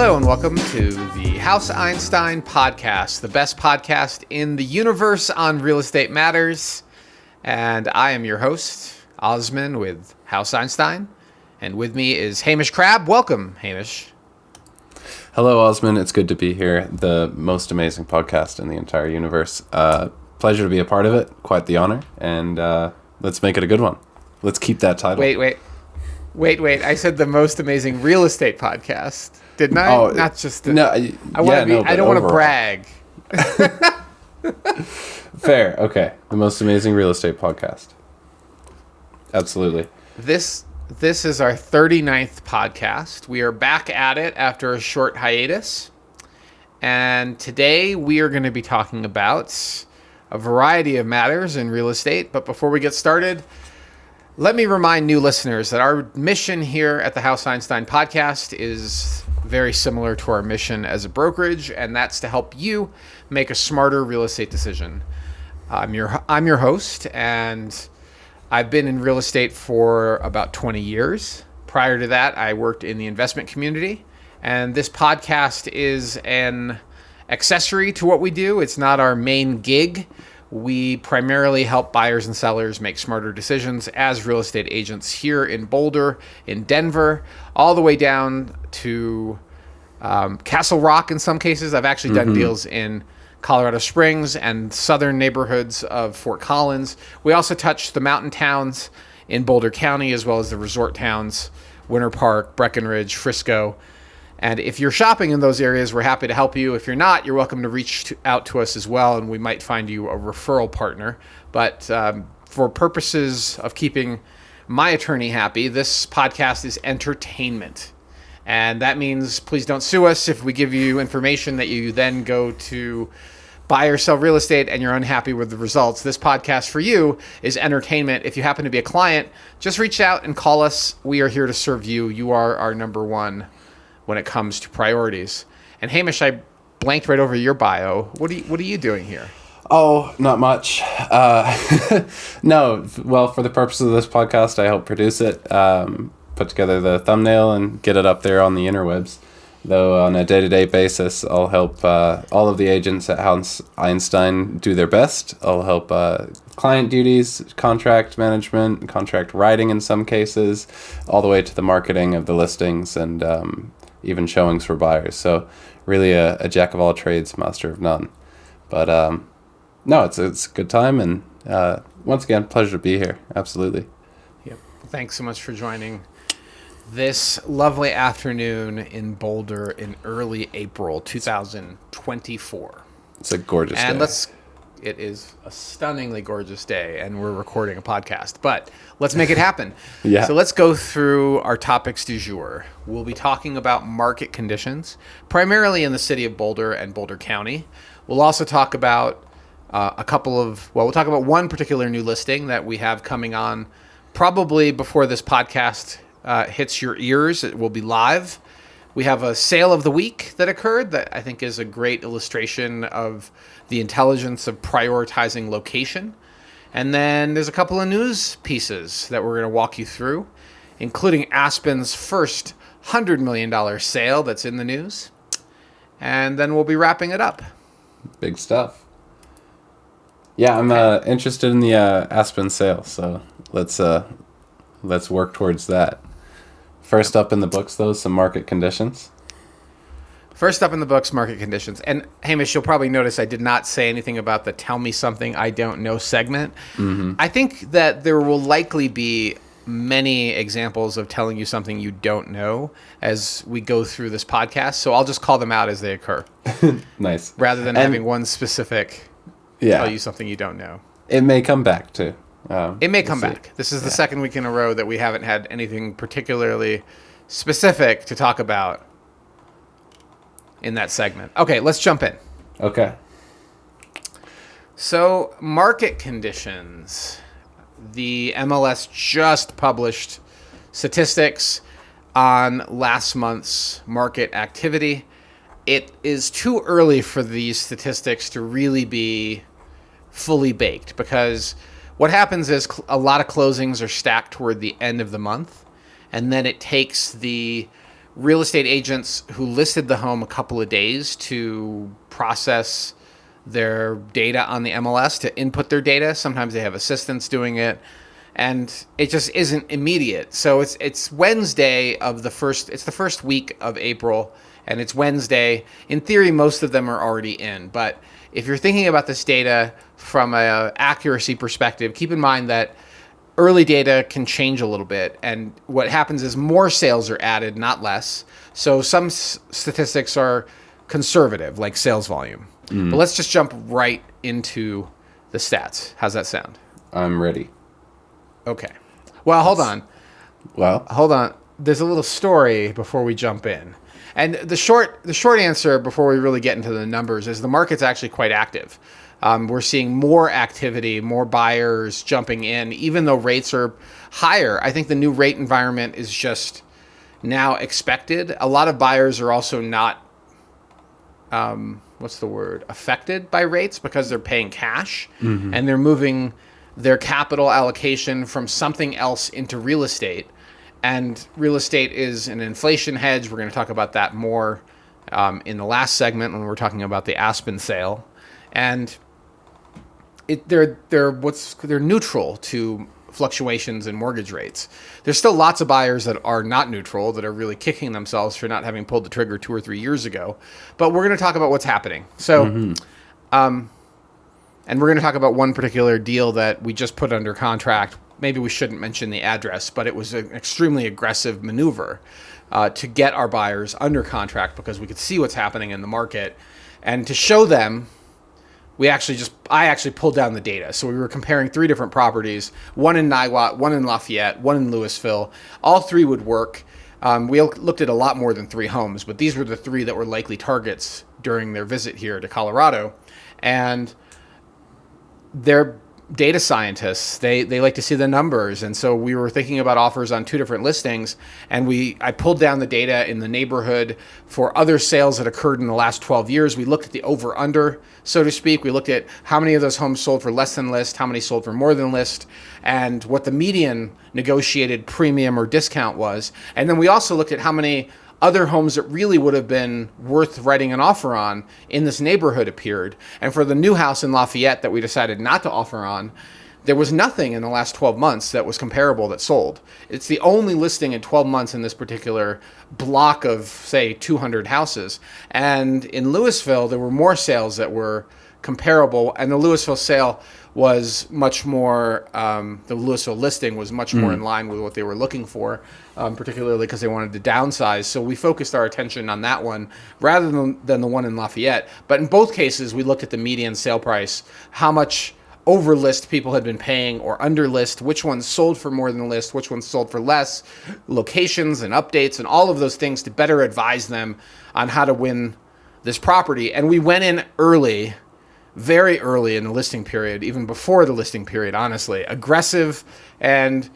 Hello and welcome to the House Einstein podcast, the best podcast in the universe on real estate matters. And I am your host, Osman with House Einstein. And with me is Hamish Crabb. Welcome, Hamish. Hello, Osman. It's good to be here. The most amazing podcast in the entire universe. Pleasure to be a part of it. Quite the honor. And let's make it a good one. Let's keep that title. Wait. I said the most amazing real estate podcast. Didn't I? Oh, not just... I don't want to brag. Fair. Okay. The most amazing real estate podcast. Absolutely. This is our 39th podcast. We are back at it after a short hiatus. And today we are going to be talking about a variety of matters in real estate. But before we get started, let me remind new listeners that our mission here at the House Einstein podcast is very similar to our mission as a brokerage, and that's to help you make a smarter real estate decision. I'm your host, and I've been in real estate for about 20 years. Prior to that, I worked in the investment community, and this podcast is an accessory to what we do. It's not our main gig. We primarily help buyers and sellers make smarter decisions as real estate agents here in Boulder, in Denver, all the way down to Castle Rock in some cases. I've actually done deals in Colorado Springs and southern neighborhoods of Fort Collins. We also touch the mountain towns in Boulder County, as well as the resort towns, Winter Park, Breckenridge, Frisco. And if you're shopping in those areas, we're happy to help you. If you're not, you're welcome to reach out to us as well, and we might find you a referral partner. But for purposes of keeping my attorney happy, this podcast is entertainment. And that means please don't sue us if we give you information that you then go to buy or sell real estate and you're unhappy with the results. This podcast for you is entertainment. If you happen to be a client, just reach out and call us. We are here to serve you. You are our number one when it comes to priorities. And Hamish, I blanked right over your bio. What are you doing here? Oh, not much. No, well, for the purpose of this podcast, I help produce it, put together the thumbnail and get it up there on the interwebs. Though on a day-to-day basis, I'll help all of the agents at House Einstein do their best. I'll help client duties, contract management, contract writing in some cases, all the way to the marketing of the listings and even showings for buyers. So really a jack of all trades, master of none. But no, it's a good time. And once again, pleasure to be here. Absolutely. Yep. Thanks so much for joining this lovely afternoon in Boulder in early April 2024. It's a gorgeous day. It is a stunningly gorgeous day, and we're recording a podcast, but let's make it happen. Yeah. So let's go through our topics du jour. We'll be talking about market conditions, primarily in the city of Boulder and Boulder County. We'll also talk about we'll talk about one particular new listing that we have coming on probably before this podcast hits your ears. It will be live. We have a sale of the week that occurred that I think is a great illustration of the intelligence of prioritizing location. And then there's a couple of news pieces that we're going to walk you through, including Aspen's first $100 million sale that's in the news. And then we'll be wrapping it up. Big stuff. Yeah, I'm interested in the Aspen sale, so let's work towards that. First up in the books, though, some market conditions. First up in the books, market conditions. And Hamish, you'll probably notice I did not say anything about the Tell Me Something I Don't Know segment. I think that there will likely be many examples of telling you something you don't know as we go through this podcast. So I'll just call them out as they occur. Nice. Rather than having one specific tell you something you don't know. It may come back, too. It may come back. This is the second week in a row that we haven't had anything particularly specific to talk about in that segment. Okay, let's jump in. Okay. So, market conditions. The MLS just published statistics on last month's market activity. It is too early for these statistics to really be fully baked because what happens is a lot of closings are stacked toward the end of the month, and then it takes the real estate agents who listed the home a couple of days to process their data on the MLS, to input their data. Sometimes they have assistants doing it, and it just isn't immediate. So it's Wednesday of the first week of April, and it's Wednesday. In theory, most of them are already in, but if you're thinking about this data from an accuracy perspective, keep in mind that early data can change a little bit, and what happens is more sales are added, not less. So some statistics are conservative, like sales volume. But let's just jump right into the stats. How's that sound? I'm ready. Okay. Well, hold on. Well, Hold on. There's a little story before we jump in. And the short answer before we really get into the numbers is the market's actually quite active. We're seeing more activity, more buyers jumping in, even though rates are higher. I think the new rate environment is just now expected. A lot of buyers are also not, affected by rates because they're paying cash, and they're moving their capital allocation from something else into real estate. And real estate is an inflation hedge. We're going to talk about that more in the last segment when we're talking about the Aspen sale. And they're neutral to fluctuations in mortgage rates. There's still lots of buyers that are not neutral, that are really kicking themselves for not having pulled the trigger 2 or 3 years ago. But we're going to talk about what's happening. So, and we're going to talk about one particular deal that we just put under contract. Maybe we shouldn't mention the address, but it was an extremely aggressive maneuver to get our buyers under contract because we could see what's happening in the market. And to show them, I actually pulled down the data. So we were comparing 3 different properties, one in Niwot, one in Lafayette, one in Louisville. All 3 would work. We looked at a lot more than 3 homes, but these were the 3 that were likely targets during their visit here to Colorado. And they're data scientists. They like to see the numbers. And so we were thinking about offers on 2 different listings, and I pulled down the data in the neighborhood for other sales that occurred in the last 12 years. We looked at the over-under, so to speak. We looked at how many of those homes sold for less than list, how many sold for more than list, and what the median negotiated premium or discount was. And then we also looked at how many other homes that really would have been worth writing an offer on in this neighborhood appeared. And for the new house in Lafayette that we decided not to offer on, there was nothing in the last 12 months that was comparable that sold. It's the only listing in 12 months in this particular block of, say, 200 houses. And in Louisville, there were more sales that were comparable, and the Louisville sale was much more, the Louisville listing was much more in line with what they were looking for, particularly because they wanted to downsize. So we focused our attention on that one rather than the one in Lafayette. But in both cases, we looked at the median sale price, how much over list people had been paying or under list, which ones sold for more than the list, which ones sold for less, locations and updates and all of those things to better advise them on how to win this property. And we went in early, very early in the listing period, even before the listing period, honestly, aggressive. And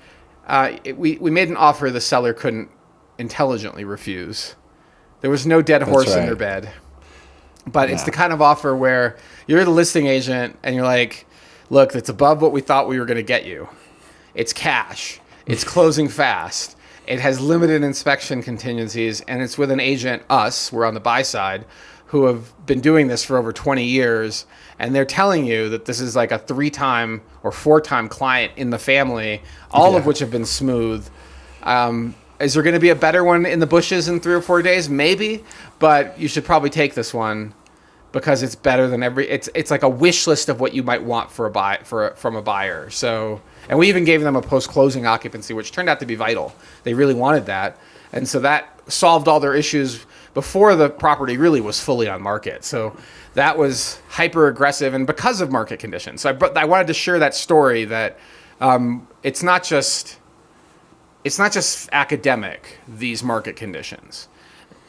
we made an offer the seller couldn't intelligently refuse. There was no dead horse in their bed. But it's the kind of offer where you're the listing agent and you're like, look, it's above what we thought we were going to get you. It's cash. It's closing fast. It has limited inspection contingencies, and it's with an agent, us, we're on the buy side, who have been doing this for over 20 years, and they're telling you that this is like a 3-time or 4-time client in the family, all of which have been smooth. Is there going to be a better one in the bushes in 3 or 4 days? Maybe, but you should probably take this one because it's better than it's like a wish list of what you might want from a buyer. So, and we even gave them a post-closing occupancy, which turned out to be vital. They really wanted that, and so that solved all their issues before the property really was fully on market. So that was hyper aggressive, and because of market conditions. So I wanted to share that story that it's not just academic, these market conditions.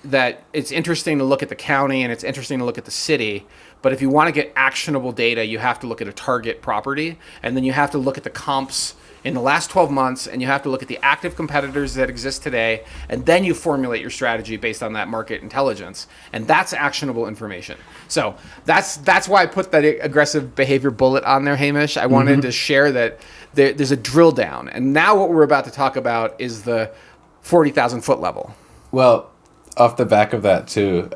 That it's interesting to look at the county and it's interesting to look at the city, but if you want to get actionable data, you have to look at a target property, and then you have to look at the comps in the last 12 months, and you have to look at the active competitors that exist today, and then you formulate your strategy based on that market intelligence, and that's actionable information. So that's why I put that aggressive behavior bullet on there, Hamish. I wanted to share that there's a drill down, and now what we're about to talk about is the 40,000 foot level. Well, off the back of that too,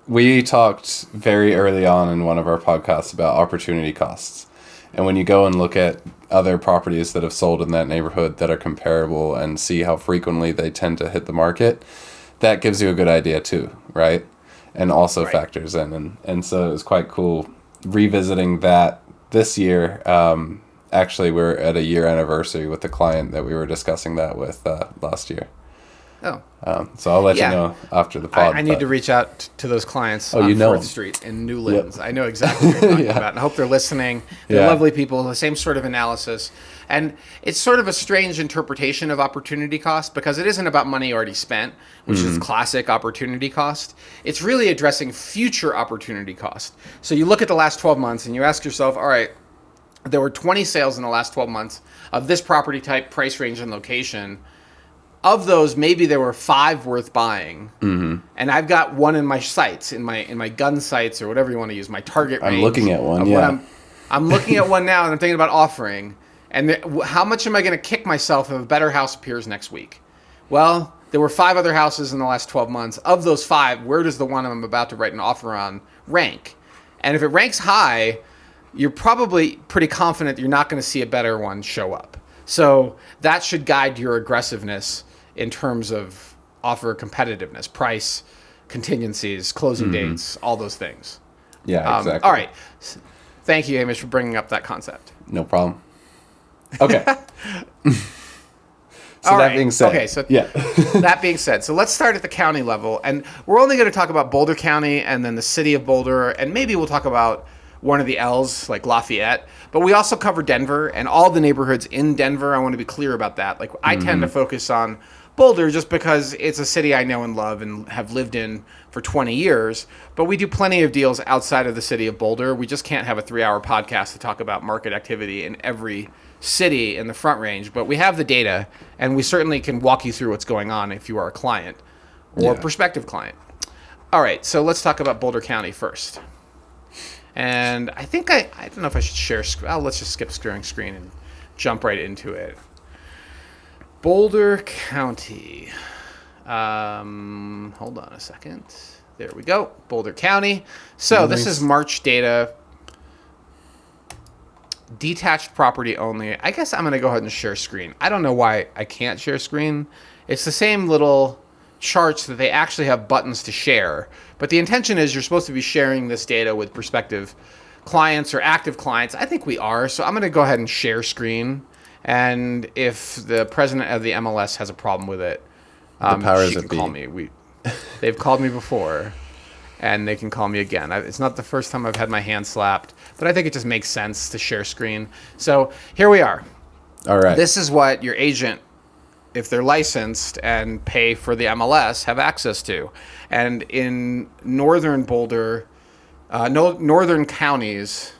we talked very early on in one of our podcasts about opportunity costs. And when you go and look at other properties that have sold in that neighborhood that are comparable and see how frequently they tend to hit the market, that gives you a good idea too, right? And also factors in. And so it was quite cool revisiting that this year. Actually, we're at a year anniversary with the client that we were discussing that with last year. Oh. So I'll let you know after the pod. I need to reach out to those clients on 4th Street in Newlands. Yep. I know exactly what you're talking about. And I hope they're listening. They're lovely people, the same sort of analysis. And it's sort of a strange interpretation of opportunity cost because it isn't about money already spent, which is classic opportunity cost. It's really addressing future opportunity cost. So you look at the last 12 months and you ask yourself, all right, there were 20 sales in the last 12 months of this property type, price range, and location. Of those, maybe there were 5 worth buying, and I've got one in my sights, in my gun sights or whatever you want to use, my target range. I'm looking at one. I'm looking at one now, and I'm thinking about offering. And how much am I going to kick myself if a better house appears next week? Well, there were 5 other houses in the last 12 months. Of those 5, where does the one I'm about to write an offer on rank? And if it ranks high, you're probably pretty confident you're not going to see a better one show up. So that should guide your aggressiveness in terms of offer competitiveness, price, contingencies, closing dates, all those things. Yeah, exactly. All right. Thank you, Hamish, for bringing up that concept. No problem. Okay. Being said. Okay, so that being said, so let's start at the county level. And we're only going to talk about Boulder County and then the city of Boulder, and maybe we'll talk about one of the L's, like Lafayette. But we also cover Denver and all the neighborhoods in Denver. I want to be clear about that. Like, I tend to focus on Boulder just because it's a city I know and love and have lived in for 20 years. But we do plenty of deals outside of the city of Boulder. We just can't have a 3-hour podcast to talk about market activity in every city in the Front Range. But we have the data, and we certainly can walk you through what's going on if you are a client or a prospective client. All right, so let's talk about Boulder County first. And I think I don't know if I should share. Let's just skip sharing screen and jump right into it. Boulder County. Hold on a second. There we go. Boulder County. So this is March data. Detached property only. I guess I'm going to go ahead and share screen. I don't know why I can't share screen. It's the same little charts that they actually have buttons to share. But the intention is you're supposed to be sharing this data with prospective clients or active clients. I think we are. So I'm going to go ahead and share screen. And if the president of the MLS has a problem with it, she can call me. They've called me before, and they can call me again. It's not the first time I've had my hand slapped, but I think it just makes sense to share screen. So here we are. All right. This is what your agent, if they're licensed and pay for the MLS, have access to. And in northern Boulder, northern counties,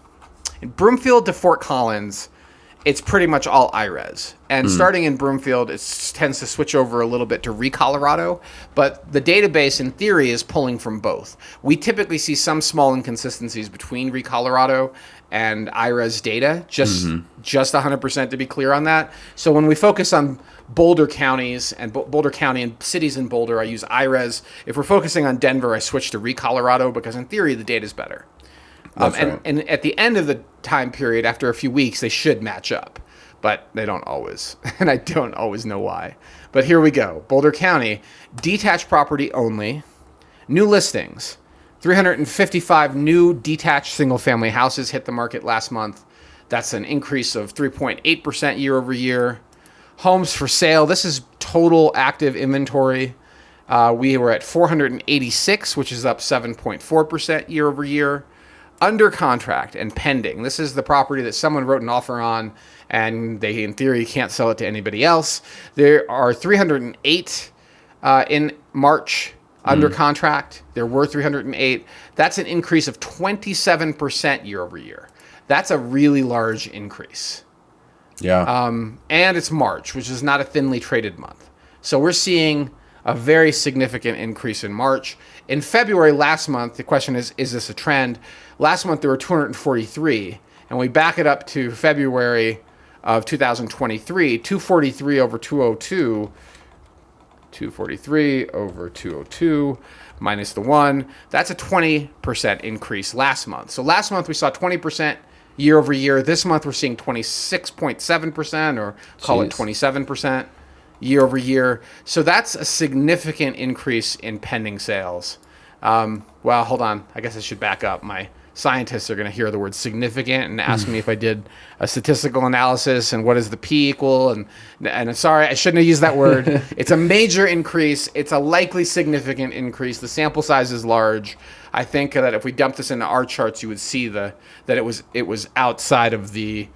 in Broomfield to Fort Collins, it's pretty much all IRES. And starting in Broomfield, it tends to switch over a little bit to ReColorado, but the database, in theory, is pulling from both. We typically see some small inconsistencies between ReColorado and IRES data, just 100% to be clear on that. So when we focus on Boulder counties and Boulder County and cities in Boulder, I use IRES. If we're focusing on Denver, I switch to ReColorado because, in theory, the data is better. And at the end of the time period, after a few weeks, they should match up. But they don't always. And I don't always know why. But here we go. Boulder County, detached property only. New listings. 355 new detached single-family houses hit the market last month. That's an increase of 3.8% year over year. Homes for sale. This is total active inventory. We were at 486, which is up 7.4% year over year. Under contract and pending. This is the property that someone wrote an offer on and they, in theory, can't sell it to anybody else. There are 308 in March under contract. There were 308. That's an increase of 27% year over year. That's a really large increase. Yeah. And it's March, which is not a thinly traded month. So we're seeing a very significant increase in March. In February last month, the question is this a trend? Last month there were 243, and we back it up to February of 2023, 243 over 202, 243 over 202 minus the 1. That's a 20% increase last month. So last month we saw 20% year over year. This month we're seeing 26.7%, or call it 27% year over year. So that's a significant increase in pending sales. Well, hold on. I guess I should back up. My scientists are going to hear the word significant and ask me if I did a statistical analysis and what does the P equal. And sorry, I shouldn't have used that word. It's a major increase. It's a likely significant increase. The sample size is large. I think that if we dumped this into our charts, you would see that it was outside of the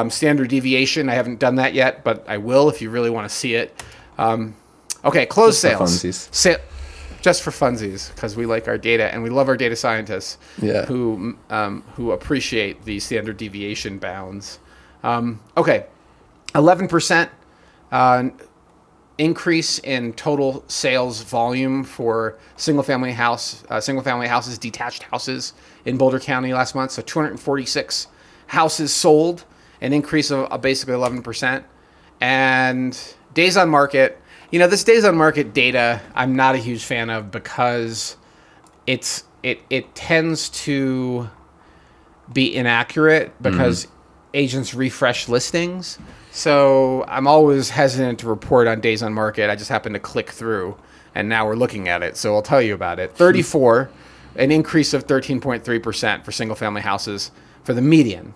standard deviation. I haven't done that yet, but I will if you really want to see it. Okay, closed sales. Just for funsies, because we like our data and we love our data scientists who appreciate the standard deviation bounds. Okay, 11% increase in total sales volume for single-family houses, detached houses in Boulder County last month. So 246 houses sold, an increase of basically 11%. And days on market. This days on market data, I'm not a huge fan of because it tends to be inaccurate because agents refresh listings. So I'm always hesitant to report on days on market. I just happen to click through, and now we're looking at it. So I'll tell you about it. 34, an increase of 13.3% for single family houses for the median.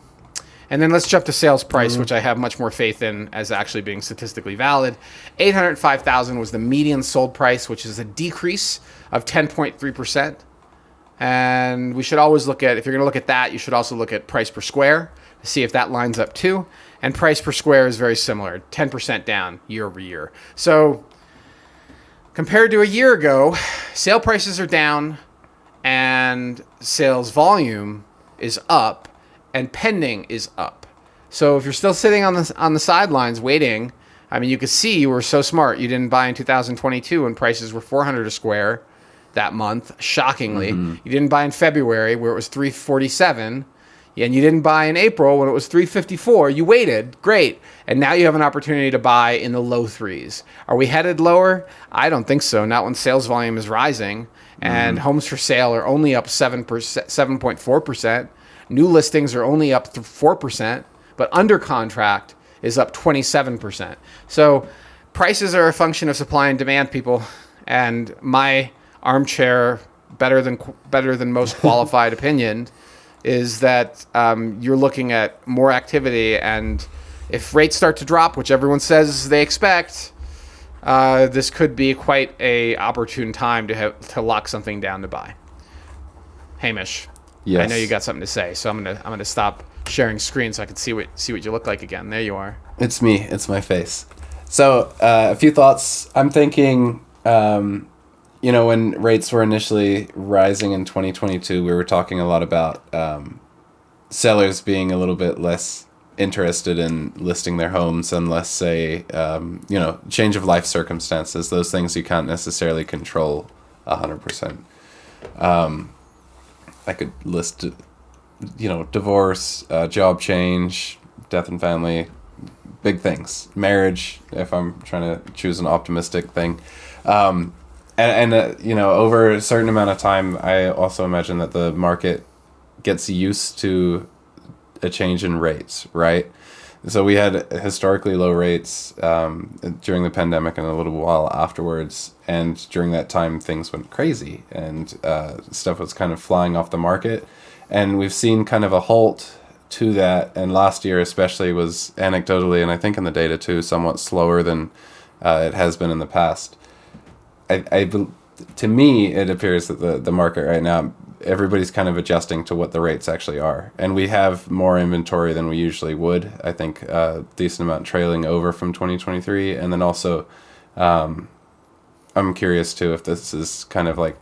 And then let's jump to sales price, which I have much more faith in as actually being statistically valid. $805,000 was the median sold price, which is a decrease of 10.3%. And we should always look at, if you're going to look at that, you should also look at price per square to see if that lines up too. And price per square is very similar, 10% down year over year. So compared to a year ago, sale prices are down and sales volume is up. And pending is up. So if you're still sitting on the sidelines waiting, I mean, you could see you were so smart. You didn't buy in 2022 when prices were $400 a square that month, shockingly. You didn't buy in February where it was $347, and you didn't buy in April when it was $354. You waited, great. And now you have an opportunity to buy in the low threes. Are we headed lower? I don't think so. Not when sales volume is rising. And homes for sale are only up 7.4%. New listings are only up 4%, but under contract is up 27%. So prices are a function of supply and demand, people. And my armchair, better than most qualified opinion, is that you're looking at more activity. And if rates start to drop, which everyone says they expect, this could be quite a opportune time to lock something down to buy. Hamish. Yes. I know you got something to say, so I'm gonna stop sharing screen so I can see what you look like again. There you are. It's me. It's my face. So a few thoughts. I'm thinking, when rates were initially rising in 2022, we were talking a lot about sellers being a little bit less interested in listing their homes unless, say, change of life circumstances. Those things you can't necessarily control 100%. I could list, divorce, job change, death and family, big things, marriage, if I'm trying to choose an optimistic thing. Over a certain amount of time, I also imagine that the market gets used to a change in rates, right? So we had historically low rates during the pandemic and a little while afterwards. And during that time, things went crazy and stuff was kind of flying off the market. And we've seen kind of a halt to that. And last year especially was anecdotally, and I think in the data too, somewhat slower than it has been in the past. To me, it appears that the market right now, everybody's kind of adjusting to what the rates actually are. And we have more inventory than we usually would. I think a decent amount trailing over from 2023. And then also, I'm curious too if this is kind of like,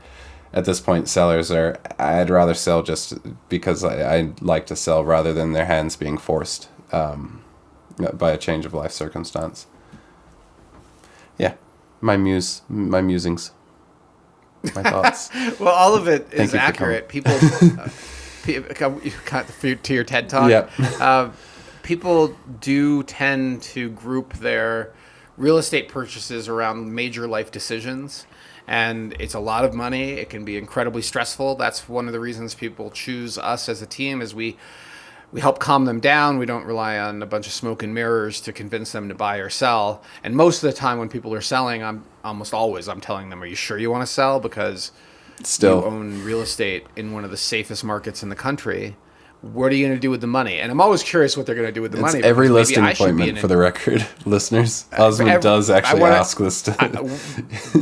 at this point, sellers I'd rather sell just because I like to sell rather than their hands being forced by a change of life circumstance. Yeah, my musings. My thoughts. Well, all of it is accurate. People, you got to your TED Talk. Yep. People do tend to group their real estate purchases around major life decisions. And it's a lot of money. It can be incredibly stressful. That's one of the reasons people choose us as a team, is we help calm them down. We don't rely on a bunch of smoke and mirrors to convince them to buy or sell. And most of the time when people are selling, I'm telling them, are you sure you want to sell? Because you own real estate in one of the safest markets in the country. What are you going to do with the money? And I'm always curious what they're going to do with the money. Every listing appointment, for the record, listeners. Osmond does actually ask this.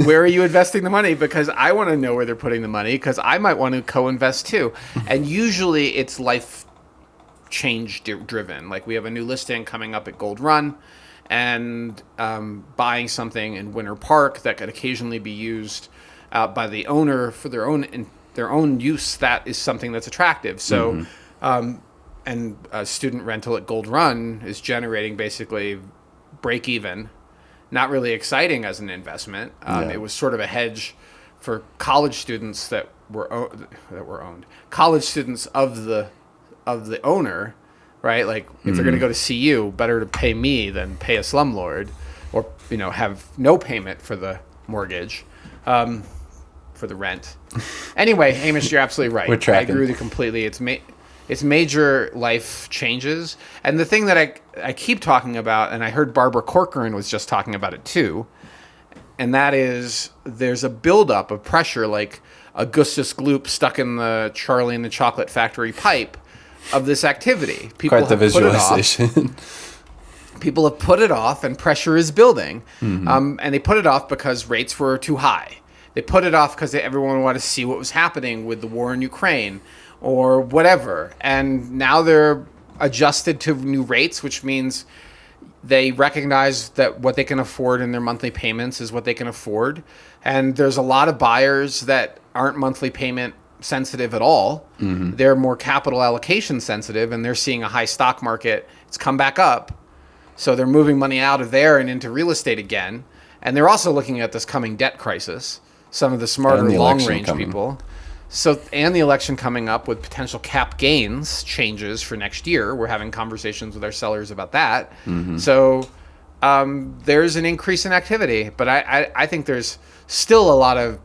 Where are you investing the money? Because I want to know where they're putting the money, because I might want to co-invest too. And usually it's life change driven. Like, we have a new listing coming up at Gold Run, and buying something in Winter Park that could occasionally be used by the owner for their own use. That is something that's attractive. So. And a student rental at Gold Run is generating basically break even. Not really exciting as an investment. It was sort of a hedge for college students that were owned. College students of the owner, right? Like, if they're going to go to CU, better to pay me than pay a slumlord, or have no payment for the mortgage, for the rent. Anyway, Hamish, you're absolutely right. We're tracking. I agree with you completely. It's major life changes. And the thing that I keep talking about, and I heard Barbara Corcoran was just talking about it too, and that is there's a buildup of pressure, like Augustus Gloop stuck in the Charlie and the Chocolate Factory pipe of this activity. People Quite the visualization. People have put it off, and pressure is building. And they put it off because rates were too high. They put it off because everyone wanted to see what was happening with the war in Ukraine, or whatever. And now they're adjusted to new rates, which means they recognize that what they can afford in their monthly payments is what they can afford. And there's a lot of buyers that aren't monthly payment sensitive at all. They're more capital allocation sensitive, and they're seeing a high stock market. It's come back up. So they're moving money out of there and into real estate again. And they're also looking at this coming debt crisis. Some of the smarter long-range people. So, and the election coming up with potential cap gains changes for next year. We're having conversations with our sellers about that. So there's an increase in activity, but I think there's still a lot of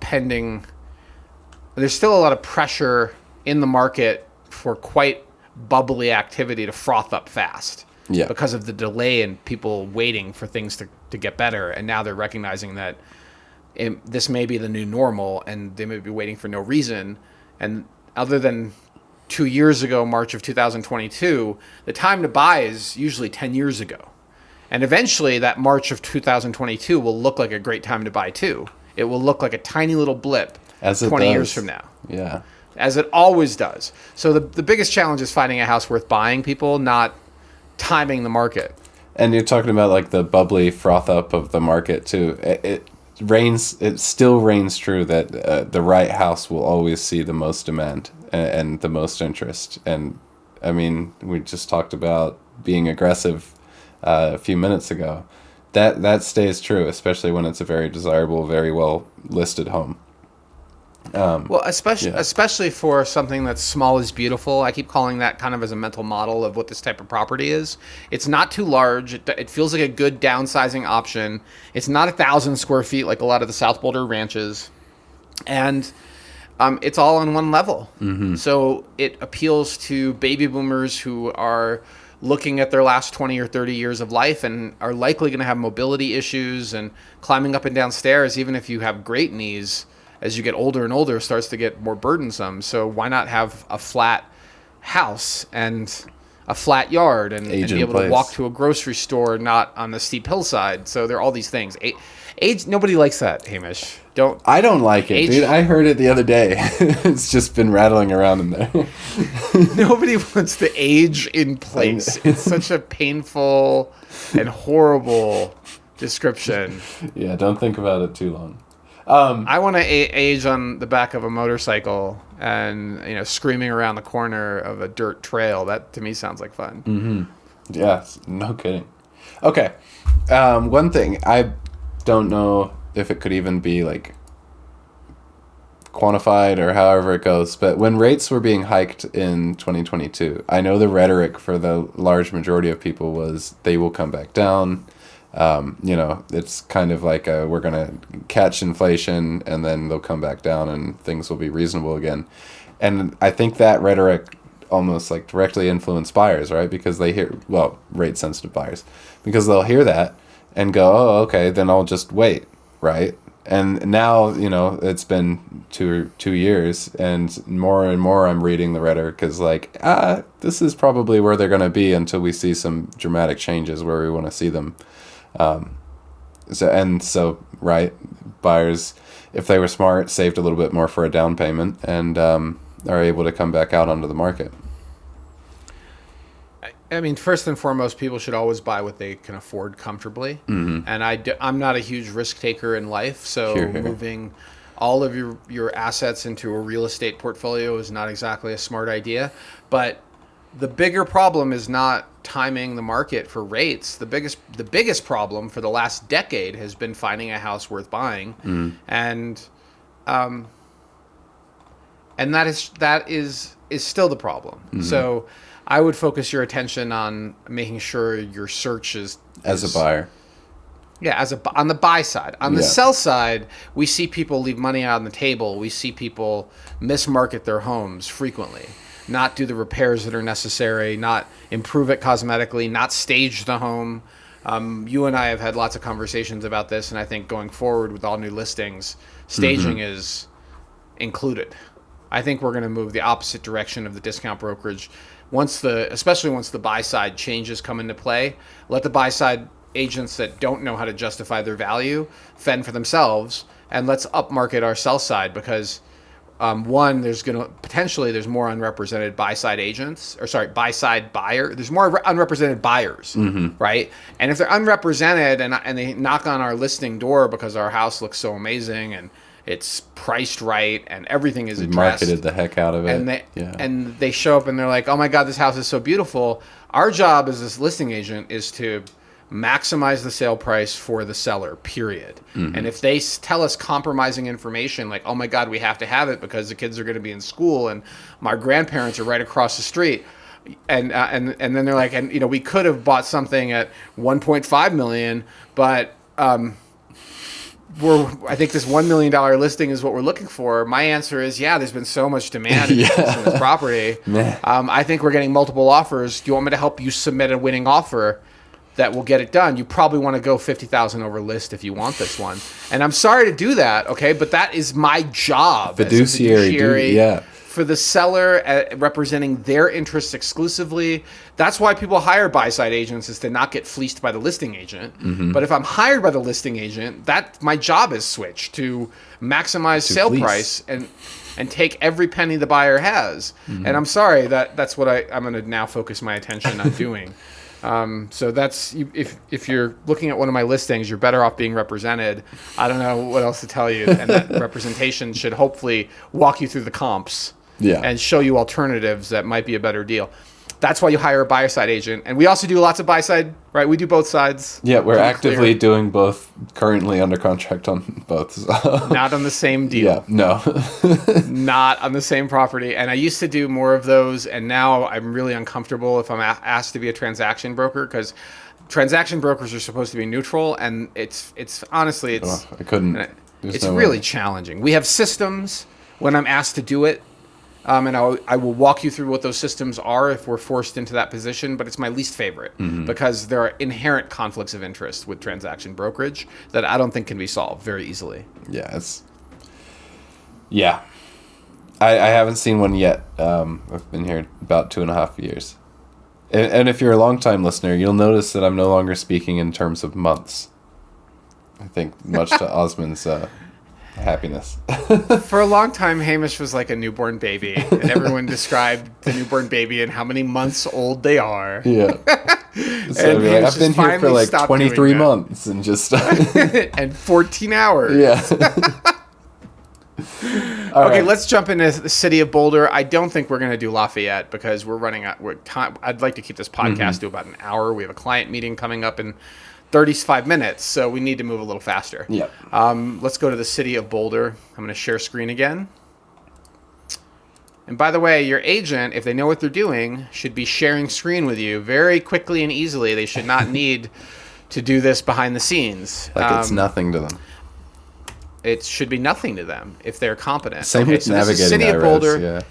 there's still a lot of pressure in the market for quite bubbly activity to froth up fast. Because of the delay and people waiting for things to get better. And now they're recognizing that this may be the new normal, and they may be waiting for no reason. And other than 2 years ago, March of 2022, the time to buy is usually 10 years ago. And eventually that March of 2022 will look like a great time to buy too. It will look like a tiny little blip 20 years from now. Yeah. As it always does. So the biggest challenge is finding a house worth buying, people, not timing the market. And you're talking about like the bubbly froth up of the market too. It still reigns true that the right house will always see the most demand and the most interest. And I mean, we just talked about being aggressive a few minutes ago. That stays true, especially when it's a very desirable, very well listed home. Well, especially for something that's small is beautiful. I keep calling that kind of as a mental model of what this type of property is. It's not too large. It feels like a good downsizing option. It's not 1,000 square feet like a lot of the South Boulder ranches. And it's all on one level. So it appeals to baby boomers who are looking at their last 20 or 30 years of life and are likely going to have mobility issues, and climbing up and down stairs, even if you have great knees, as you get older and older, starts to get more burdensome. So why not have a flat house and a flat yard and be able to walk to a grocery store, not on the steep hillside? So there are all these things. Age, nobody likes that, Hamish. I don't like it, dude. I heard it the other day. It's just been rattling around in there. Nobody wants to age in place. It's such a painful and horrible description. Yeah, don't think about it too long. I want to age on the back of a motorcycle and screaming around the corner of a dirt trail. That to me sounds like fun. Yeah, no kidding. Okay, one thing I don't know if it could even be like quantified or however it goes, but when rates were being hiked in 2022, I know the rhetoric for the large majority of people was they will come back down. It's kind of like we're going to catch inflation and then they'll come back down and things will be reasonable again. And I think that rhetoric almost like directly influence buyers, right? Because they hear, rate sensitive buyers, because they'll hear that and go, oh, okay, then I'll just wait, right? And now, it's been two years and more I'm reading the rhetoric because this is probably where they're going to be until we see some dramatic changes where we want to see them. So, right, buyers, if they were smart, saved a little bit more for a down payment and are able to come back out onto the market. I mean, first and foremost, people should always buy what they can afford comfortably. Mm-hmm. And I'm not a huge risk taker in life, so moving all of your assets into a real estate portfolio is not exactly a smart idea. But the bigger problem is not timing the market for rates. The biggest problem for the last decade has been finding a house worth buying, and that is still the problem. Mm-hmm. So I would focus your attention on making sure your search is as a buyer. Yeah, on the buy side. On the sell side, we see people leave money out on the table. We see people mismarket their homes frequently, not do the repairs that are necessary, not improve it cosmetically, not stage the home. You and I have had lots of conversations about this, and I think going forward with all new listings, staging is included. I think we're going to move the opposite direction of the discount brokerage. Especially once the buy side changes come into play, let the buy side agents that don't know how to justify their value fend for themselves, and let's upmarket our sell side because there's more unrepresented buy side buyer. There's more unrepresented buyers, right? And if they're unrepresented and they knock on our listing door because our house looks so amazing and it's priced right and everything is addressed, marketed the heck out of it, and they show up and they're like, oh my God, this house is so beautiful. Our job as this listing agent is to maximize the sale price for the seller, period. And if they tell us compromising information like, oh my God, we have to have it because the kids are going to be in school and my grandparents are right across the street, and then they're like, we could have bought something at 1.5 million, but I think this $1 million listing is what we're looking for. My answer is, there's been so much demand in this property. I think we're getting multiple offers. Do you want me to help you submit a winning offer that will get it done? You probably want to go 50,000 over list if you want this one. And I'm sorry to do that, okay? But that is my job. Fiduciary, for the seller, representing their interests exclusively. That's why people hire buy-side agents, is to not get fleeced by the listing agent. But if I'm hired by the listing agent, my job is switched to maximize sale price and take every penny the buyer has. And I'm sorry, that's what I'm going to now focus my attention on doing. So that's, if you're looking at one of my listings, you're better off being represented. I don't know what else to tell you. And that representation should hopefully walk you through the comps and show you alternatives that might be a better deal. That's why you hire a buyer side agent. And we also do lots of buy side, right? We do both sides. Yeah, we're actively doing both, currently under contract on both. So. Not on the same deal. Yeah, no. Not on the same property. And I used to do more of those, and now I'm really uncomfortable if I'm asked to be a transaction broker, because transaction brokers are supposed to be neutral, and it's honestly, I couldn't. It's really challenging. We have systems when I'm asked to do it. And I will walk you through what those systems are if we're forced into that position, but it's my least favorite because there are inherent conflicts of interest with transaction brokerage that I don't think can be solved very easily. I haven't seen one yet. I've been here about 2.5 years. And if you're a long-time listener, you'll notice that I'm no longer speaking in terms of months. I think much to Osman's happiness. For a long time, Hamish was like a newborn baby, and everyone described the newborn baby and how many months old they are. Yeah. So I've been here for like 23 months and just and 14 hours. Yeah. Okay, let's jump into the city of Boulder. I don't think we're going to do Lafayette because we're running out. I'd like to keep this podcast to about an hour. We have a client meeting coming up in 35 minutes, so we need to move a little faster. Yeah. Let's go to the city of Boulder. I'm going to share screen again. And by the way, your agent, if they know what they're doing, should be sharing screen with you very quickly and easily. They should not need to do this behind the scenes. Like it's nothing to them. It should be nothing to them if they're competent. Same with so navigating this is City of IRES, Boulder, yeah.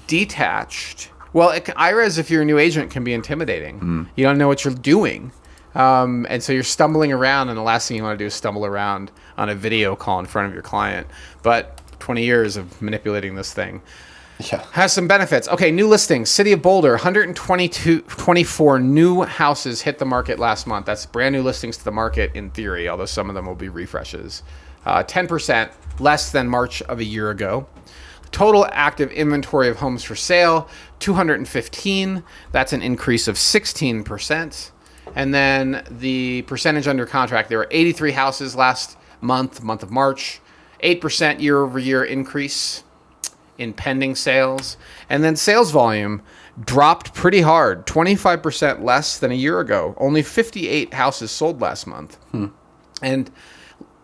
detached. Well, IRES, if you're a new agent, can be intimidating. You don't know what you're doing. And so you're stumbling around, and the last thing you want to do is stumble around on a video call in front of your client. But 20 years of manipulating this thing has some benefits. Okay, new listings. City of Boulder, 124 new houses hit the market last month. That's brand new listings to the market in theory, although some of them will be refreshes. 10% less than March of a year ago. Total active inventory of homes for sale, 215. That's an increase of 16%. And then the percentage under contract, there were 83 houses last month of March, 8% year-over-year increase in pending sales. And then sales volume dropped pretty hard, 25% less than a year ago. Only 58 houses sold last month. And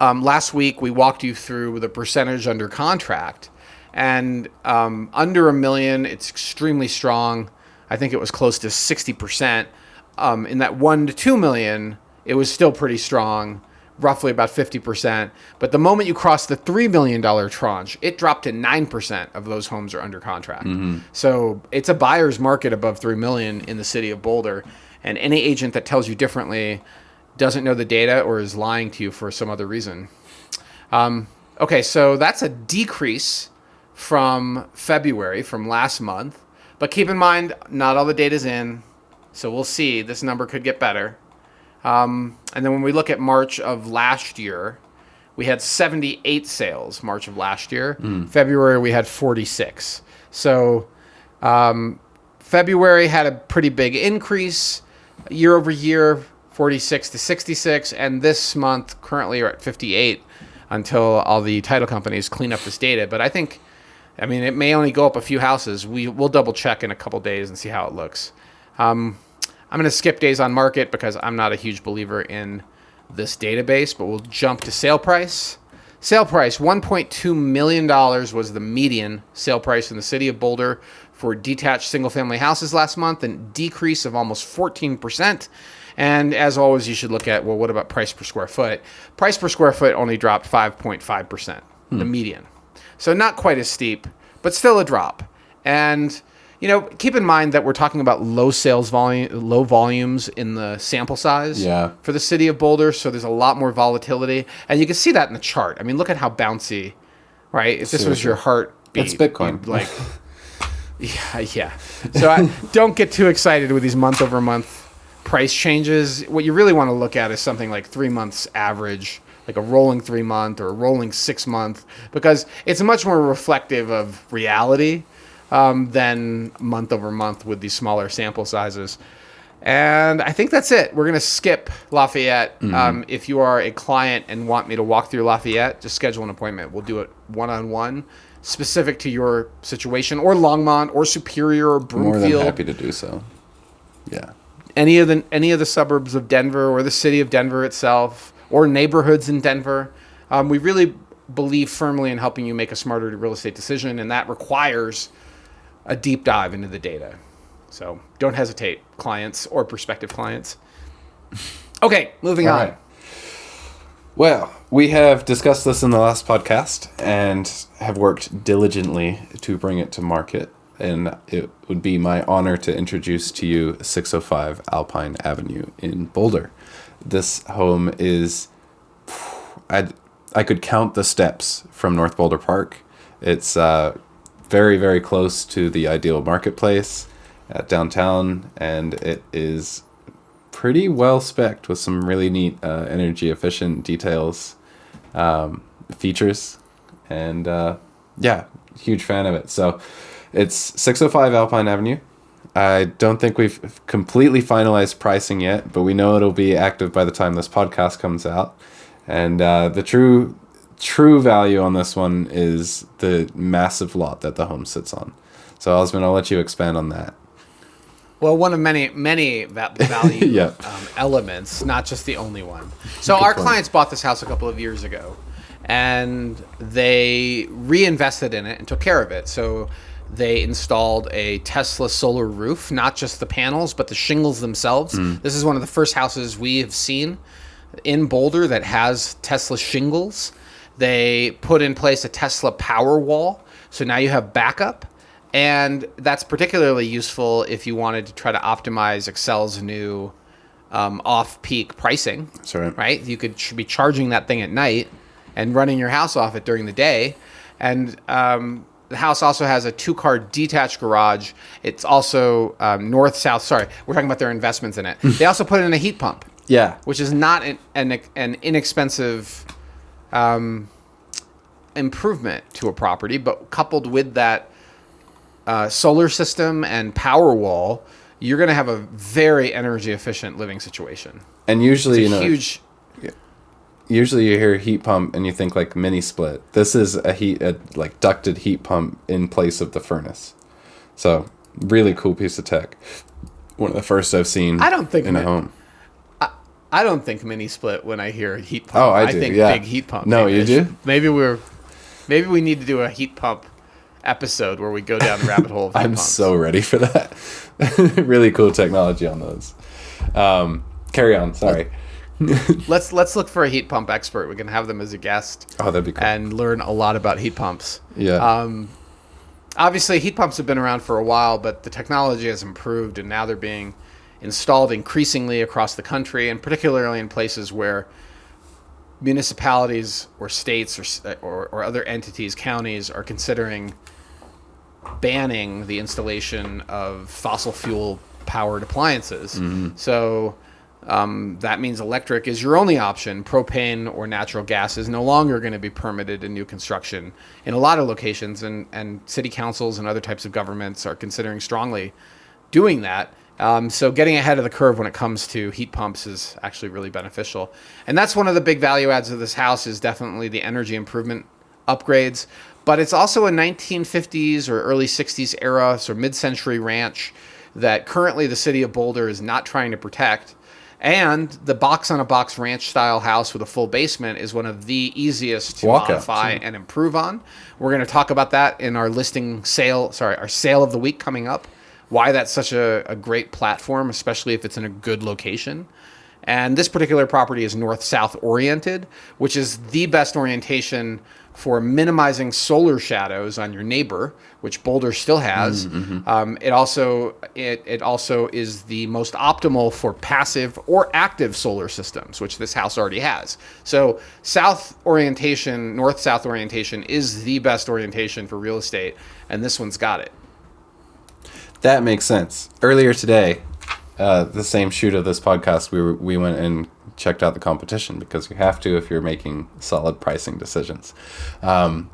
last week, we walked you through the percentage under contract. And under $1 million, it's extremely strong. I think it was close to 60%. In that $1 to $2 million, it was still pretty strong, roughly about 50%. But the moment you cross the $3 million tranche, it dropped to 9% of those homes are under contract. So it's a buyer's market above $3 million in the city of Boulder. And any agent that tells you differently doesn't know the data or is lying to you for some other reason. Okay, so that's a decrease from February, from last month. But keep in mind, not all the data's in. So we'll see. This number could get better. And then when we look at March of last year, we had 78 sales March of last year. February, we had 46. So February had a pretty big increase year over year, 46 to 66. And this month, currently, we're at 58 until all the title companies clean up this data. But I mean, it may only go up a few houses. We'll double check in a couple days and see how it looks. I'm going to skip days on market because I'm not a huge believer in this database, but we'll jump to sale price. Sale price, $1.2 million was the median sale price in the city of Boulder for detached single-family houses last month, a decrease of almost 14%. And as always, you should look at, well, what about price per square foot? Price per square foot only dropped 5.5%, the median. So not quite as steep, but still a drop. And keep in mind that we're talking about low volumes in the sample size for the city of Boulder. So there's a lot more volatility. And you can see that in the chart. I mean, look at how bouncy, right? If this was your heartbeat. It's Bitcoin. Yeah. So don't get too excited with these month over month price changes. What you really want to look at is something like 3 months average, like a rolling 3 month or a rolling 6 month, because it's much more reflective of reality than month over month with these smaller sample sizes. And I think that's it. We're going to skip Lafayette. If you are a client and want me to walk through Lafayette, just schedule an appointment. We'll do it one-on-one, specific to your situation, or Longmont, or Superior, or Broomfield. More than happy to do so. Yeah. Any of the suburbs of Denver, or the city of Denver itself, or neighborhoods in Denver. We really believe firmly in helping you make a smarter real estate decision, and that requires a deep dive into the data. So don't hesitate, clients or prospective clients. Okay, moving on. Right. Well, we have discussed this in the last podcast and have worked diligently to bring it to market. And it would be my honor to introduce to you 605 Alpine Avenue in Boulder. This home is, I could count the steps from North Boulder Park. It's very, very close to the ideal marketplace at downtown, and it is pretty well spec'd with some really neat energy efficient details, features, and huge fan of it. So it's 605 Alpine Avenue. I don't think we've completely finalized pricing yet, but we know it'll be active by the time this podcast comes out. And the true value on this one is the massive lot that the home sits on. So Osman, I'll let you expand on that. Well, one of many value elements, not just the only one. So our clients bought this house a couple of years ago, and they reinvested in it and took care of it. So they installed a Tesla solar roof, not just the panels, but the shingles themselves. This is one of the first houses we have seen in Boulder that has Tesla shingles. They put in place a Tesla power wall, so now you have backup. And that's particularly useful if you wanted to try to optimize Excel's new off-peak pricing. That's right. Right? You could be charging that thing at night and running your house off it during the day. And the house also has a 2-car detached garage. It's also north-south. Sorry, we're talking about their investments in it. They also put in a heat pump. Yeah. Which is not an inexpensive improvement to a property, but coupled with that solar system and power wall, you're going to have a very energy efficient living situation. And usually, huge. Usually you hear heat pump and you think like mini split. This is a like ducted heat pump in place of the furnace. So really cool piece of tech. One of the first I've seen in a home. I don't think mini split when I hear heat pump. Oh, I do. think yeah. big heat pump. No, you do? Maybe we need to do a heat pump episode where we go down the rabbit hole of heat I'm pumps. so ready for that. Really cool technology on those. Carry on. Sorry. Let's look for a heat pump expert. We can have them as a guest. Oh, that'd be cool. And learn a lot about heat pumps. Yeah. Obviously, heat pumps have been around for a while, but the technology has improved, and now they're being installed increasingly across the country, and particularly in places where municipalities or states or other entities, counties, are considering banning the installation of fossil fuel powered appliances. So that means electric is your only option. Propane or natural gas is no longer going to be permitted in new construction in a lot of locations, and city councils and other types of governments are considering strongly doing that. So getting ahead of the curve when it comes to heat pumps is actually really beneficial. And that's one of the big value adds of this house, is definitely the energy improvement upgrades. But it's also a 1950s or early 60s era, so mid-century ranch that currently the city of Boulder is not trying to protect. And the box-on-a-box ranch-style house with a full basement is one of the easiest to modify and improve on. We're going to talk about that in our our sale of the week coming up. Why that's such a great platform, especially if it's in a good location. And this particular property is north-south oriented, which is the best orientation for minimizing solar shadows on your neighbor, which Boulder still has. It also is the most optimal for passive or active solar systems, which this house already has. So north-south orientation is the best orientation for real estate, and this one's got it. That makes sense. Earlier today, the same shoot of this podcast, we went and checked out the competition, because you have to if you're making solid pricing decisions. And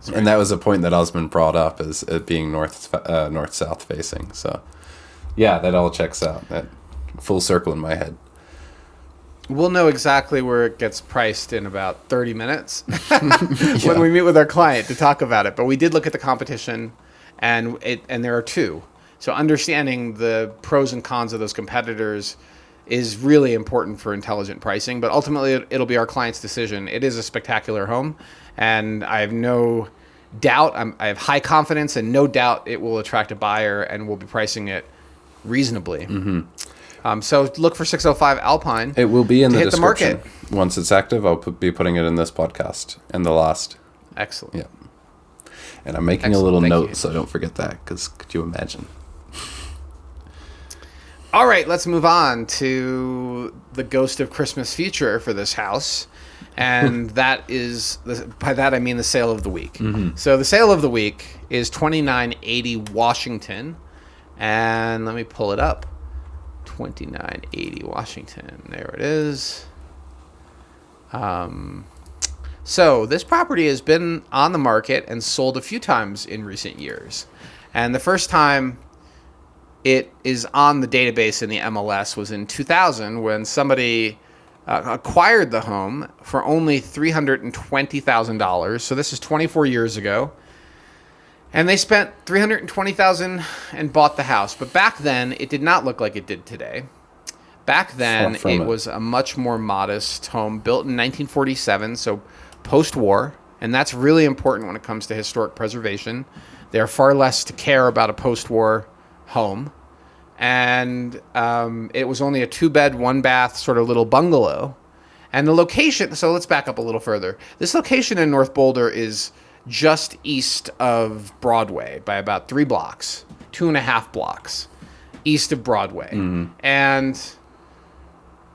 that was a point that Osmond brought up, as it being north-south facing. So, yeah, that all checks out. That full circle in my head. We'll know exactly where it gets priced in about 30 minutes when we meet with our client to talk about it. But we did look at the competition, and there are two. So understanding the pros and cons of those competitors is really important for intelligent pricing, but ultimately it'll be our client's decision. It is a spectacular home, and I have no doubt, I have high confidence and no doubt it will attract a buyer, and we'll be pricing it reasonably. So look for 605 Alpine. It will be in the description. The market. Once it's active, I'll be putting it in this podcast and the last. Excellent. Yeah. And I'm making a little note so I don't forget that, because could you imagine? All right, let's move on to the ghost of Christmas future for this house. And that is, by that I mean the sale of the week. So the sale of the week is 2980 Washington. And let me pull it up. 2980 Washington. There it is. So this property has been on the market and sold a few times in recent years. And the first time it is on the database in the MLS was in 2000, when somebody acquired the home for only $320,000. So this is 24 years ago. And they spent $320,000 and bought the house. But back then, it did not look like it did today. Back then, it was a much more modest home, built in 1947, so post-war. And that's really important when it comes to historic preservation. They're far less to care about a post-war home. And it was only a 2-bed, 1-bath sort of little bungalow. And the location, so let's back up a little further. This location in North Boulder is just east of Broadway by about 3 blocks, 2.5 blocks east of Broadway. And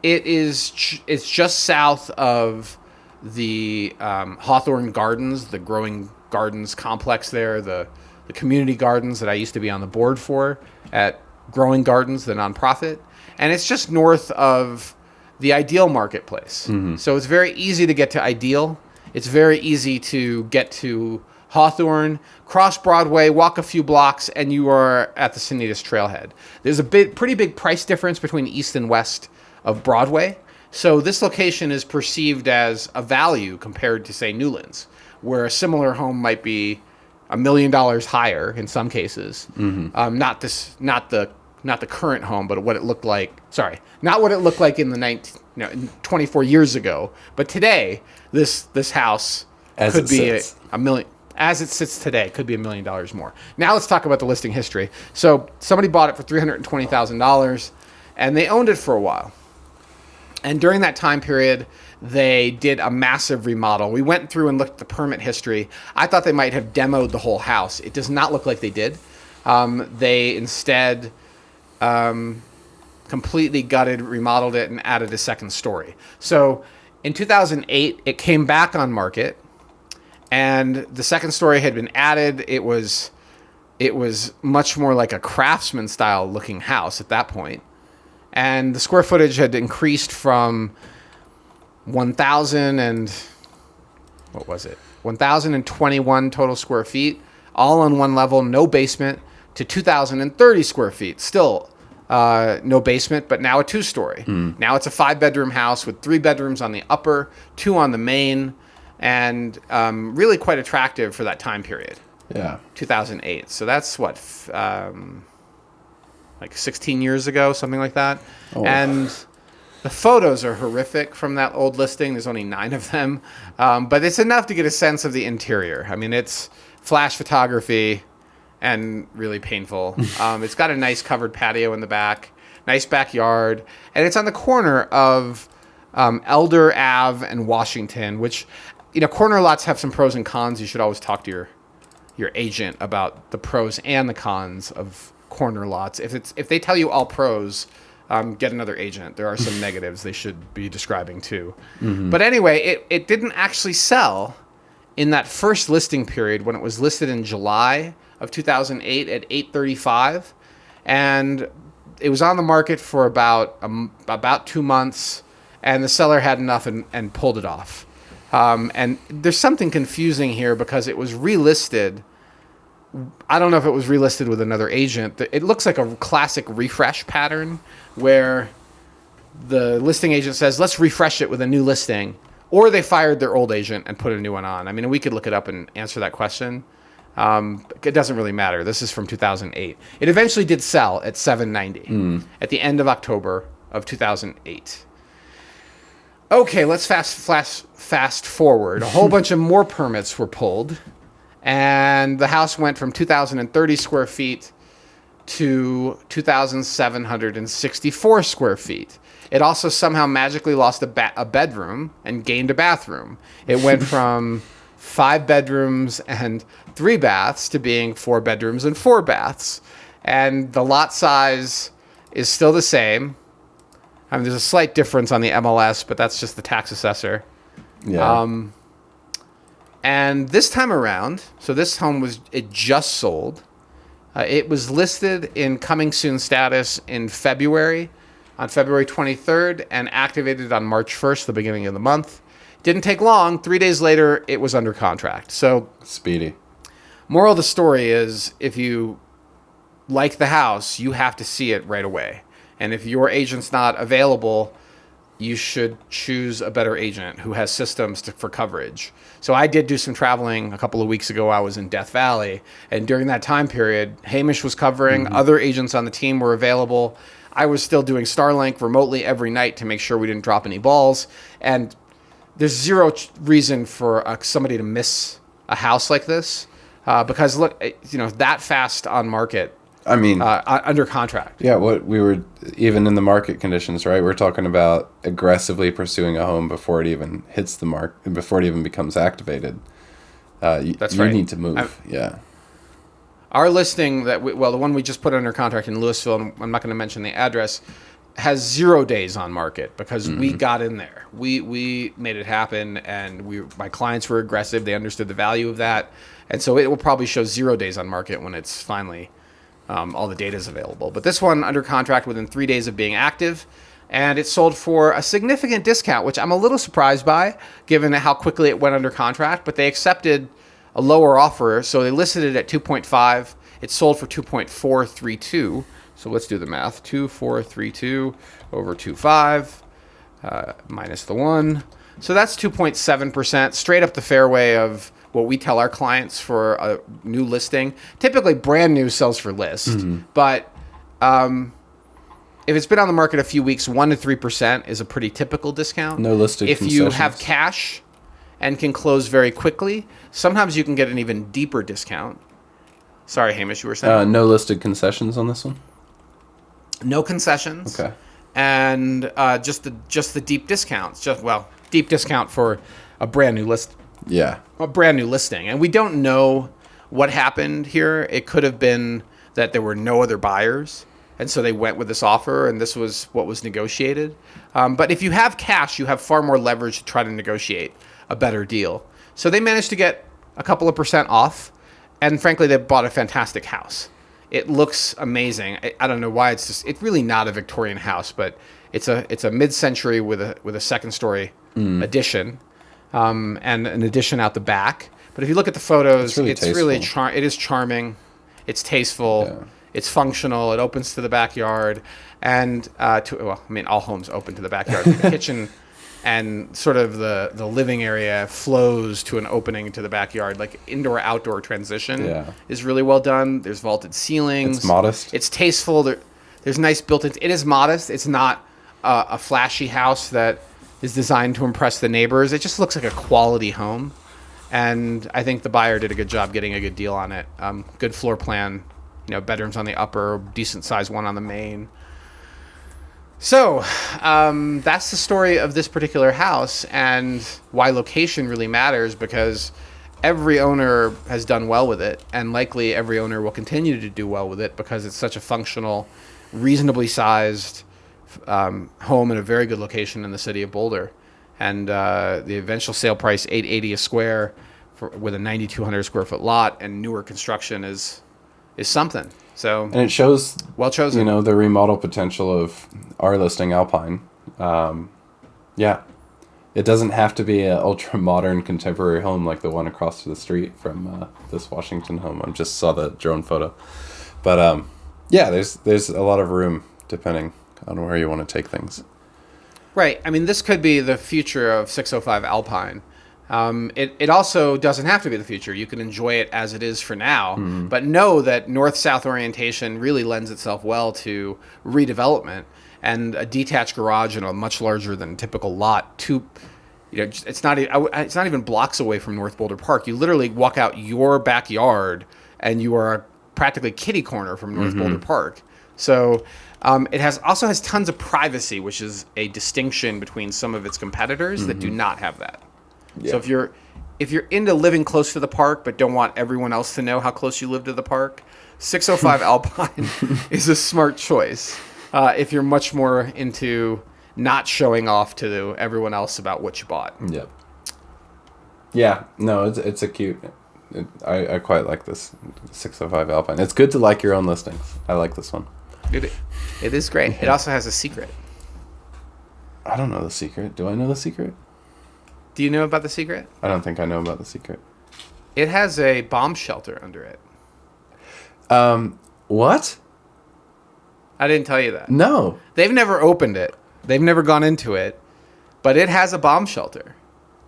it's just south of the Hawthorne Gardens, the growing gardens complex there, the community gardens that I used to be on the board for at Growing Gardens, the nonprofit. And it's just north of the Ideal Marketplace. So it's very easy to get to Ideal. It's very easy to get to Hawthorne, cross Broadway, walk a few blocks, and you are at the Sanitas Trailhead. There's a pretty big price difference between east and west of Broadway. So this location is perceived as a value compared to, say, Newlands, where a similar home might be $1 million higher in some cases. Not the current home, but what it looked like. Sorry, not what it looked like in the 24 years ago. But today, this house could be a million. As it sits today, could be $1 million more. Now let's talk about the listing history. So somebody bought it for $320,000, and they owned it for a while. And during that time period, they did a massive remodel. We went through and looked at the permit history. I thought they might have demoed the whole house. It does not look like they did. They instead completely gutted, remodeled it, and added a second story. So in 2008, it came back on market, and the second story had been added. It was much more like a craftsman style looking house at that point. And the square footage had increased from 1,021 total square feet, all on one level, no basement, to 2,030 square feet. Still no basement, but now a 2-story. Now it's a 5-bedroom house with 3 bedrooms on the upper, 2 on the main, and really quite attractive for that time period. Yeah. 2008. So that's what, like 16 years ago, something like that. Oh. And the photos are horrific from that old listing. There's only 9 of them. But it's enough to get a sense of the interior. I mean, it's flash photography and really painful. It's got a nice covered patio in the back, nice backyard. And it's on the corner of Elder Ave and Washington, which, corner lots have some pros and cons. You should always talk to your agent about the pros and the cons of corner lots. If they tell you all pros, get another agent. There are some negatives they should be describing too. But anyway, it didn't actually sell in that first listing period when it was listed in July of 2008 at $835, and it was on the market for about 2 months, and the seller had enough and pulled it off. And there's something confusing here because it was relisted. I don't know if it was relisted with another agent. It looks like a classic refresh pattern where the listing agent says, let's refresh it with a new listing, or they fired their old agent and put a new one on. I mean, we could look it up and answer that question. It doesn't really matter. This is from 2008. It eventually did sell at $790 at the end of October of 2008. Okay, let's fast forward. A whole bunch of more permits were pulled, and the house went from 2,030 square feet to 2,764 square feet. It also somehow magically lost a bedroom and gained a bathroom. It went from 5 bedrooms and 3 baths to being 4 bedrooms and 4 baths. And the lot size is still the same. I mean, there's a slight difference on the MLS, but that's just the tax assessor. Yeah. And this time around, so this home it just sold. It was listed in coming soon status in February, on February 23rd, and activated on March 1st, the beginning of the month. Didn't take long. 3 days later, it was under contract. So speedy. Moral of the story is, if you like the house, you have to see it right away. And if your agent's not available, you should choose a better agent who has systems for coverage. So I did do some traveling a couple of weeks ago. I was in Death Valley. And during that time period, Hamish was covering. Other agents on the team were available. I was still doing Starlink remotely every night to make sure we didn't drop any balls. And there's zero reason for somebody to miss a house like this. because look, that fast on market. I mean, Under contract. Yeah, what we were, even in the market conditions, right? We're talking about aggressively pursuing a home before it even hits the mark, before it even becomes activated. That's you right. need to move. Yeah. Our listing the one we just put under contract in Louisville, and I'm not going to mention the address, has 0 days on market because we got in there. We made it happen, and my clients were aggressive. They understood the value of that, and so it will probably show 0 days on market when it's finally. All the data is available. But this one under contract within 3 days of being active, and it sold for a significant discount, which I'm a little surprised by, given how quickly it went under contract. But they accepted a lower offer, so they listed it at 2.5. It sold for 2.432. So let's do the math. 2.432 over 2.5 minus the 1. So that's 2.7%, straight up the fairway of what we tell our clients for a new listing. Typically, brand new sells for list. But if it's been on the market a few weeks, 1 to 3% is a pretty typical discount. No listed If concessions. you have cash and can close very quickly, sometimes you can get an even deeper discount. Sorry, Hamish, you were saying? No listed concessions on this one? No concessions. Okay. And just the deep discounts. Deep discount for a brand new list. Yeah. A brand new listing. And we don't know what happened here. It could have been that there were no other buyers, and so they went with this offer, and this was what was negotiated. But if you have cash, you have far more leverage to try to negotiate a better deal. So they managed to get a couple of % off, and frankly, they bought a fantastic house. It looks amazing. I don't know why it's really not a Victorian house, but it's a mid-century with a second-story addition. And an addition out the back. But if you look at the photos, it is charming. It's tasteful. Yeah. It's functional. It opens to the backyard. And, all homes open to the backyard. The kitchen and sort of the living area flows to an opening to the backyard. Like indoor-outdoor transition is really well done. There's vaulted ceilings. It's modest. It's tasteful. There's nice built-in. It is modest. It's not a flashy house that is designed to impress the neighbors. It just looks like a quality home. And I think the buyer did a good job getting a good deal on it. Good floor plan, bedrooms on the upper, decent size one on the main. So that's the story of this particular house and why location really matters, because every owner has done well with it, and likely every owner will continue to do well with it because it's such a functional, reasonably sized home in a very good location in the city of Boulder, and the eventual sale price $880 a square with a 9,200 square foot lot and newer construction is something. So and it shows well chosen. The remodel potential of our listing Alpine. It doesn't have to be an ultra modern contemporary home like the one across the street from this Washington home. I just saw the drone photo, but there's a lot of room depending on where you want to take things. Right. I mean, this could be the future of 605 Alpine. It also doesn't have to be the future. You can enjoy it as it is for now, but know that north-south orientation really lends itself well to redevelopment, and a detached garage in a much larger than typical lot. It's not even blocks away from North Boulder Park. You literally walk out your backyard, and you are practically kitty corner from North Boulder Park. So it also has tons of privacy, which is a distinction between some of its competitors that do not have that. Yeah. So if you're into living close to the park but don't want everyone else to know how close you live to the park, 605 Alpine is a smart choice. If you're much more into not showing off to everyone else about what you bought. Yep. Yeah. No, it's a cute. I quite like this 605 Alpine. It's good to like your own listings. I like this one. It is great. It also has a secret. I don't know the secret. Do I know the secret? Do you know about the secret? I don't think I know about the secret. It has a bomb shelter under it. What? I didn't tell you that. No. They've never opened it. They've never gone into it. But it has a bomb shelter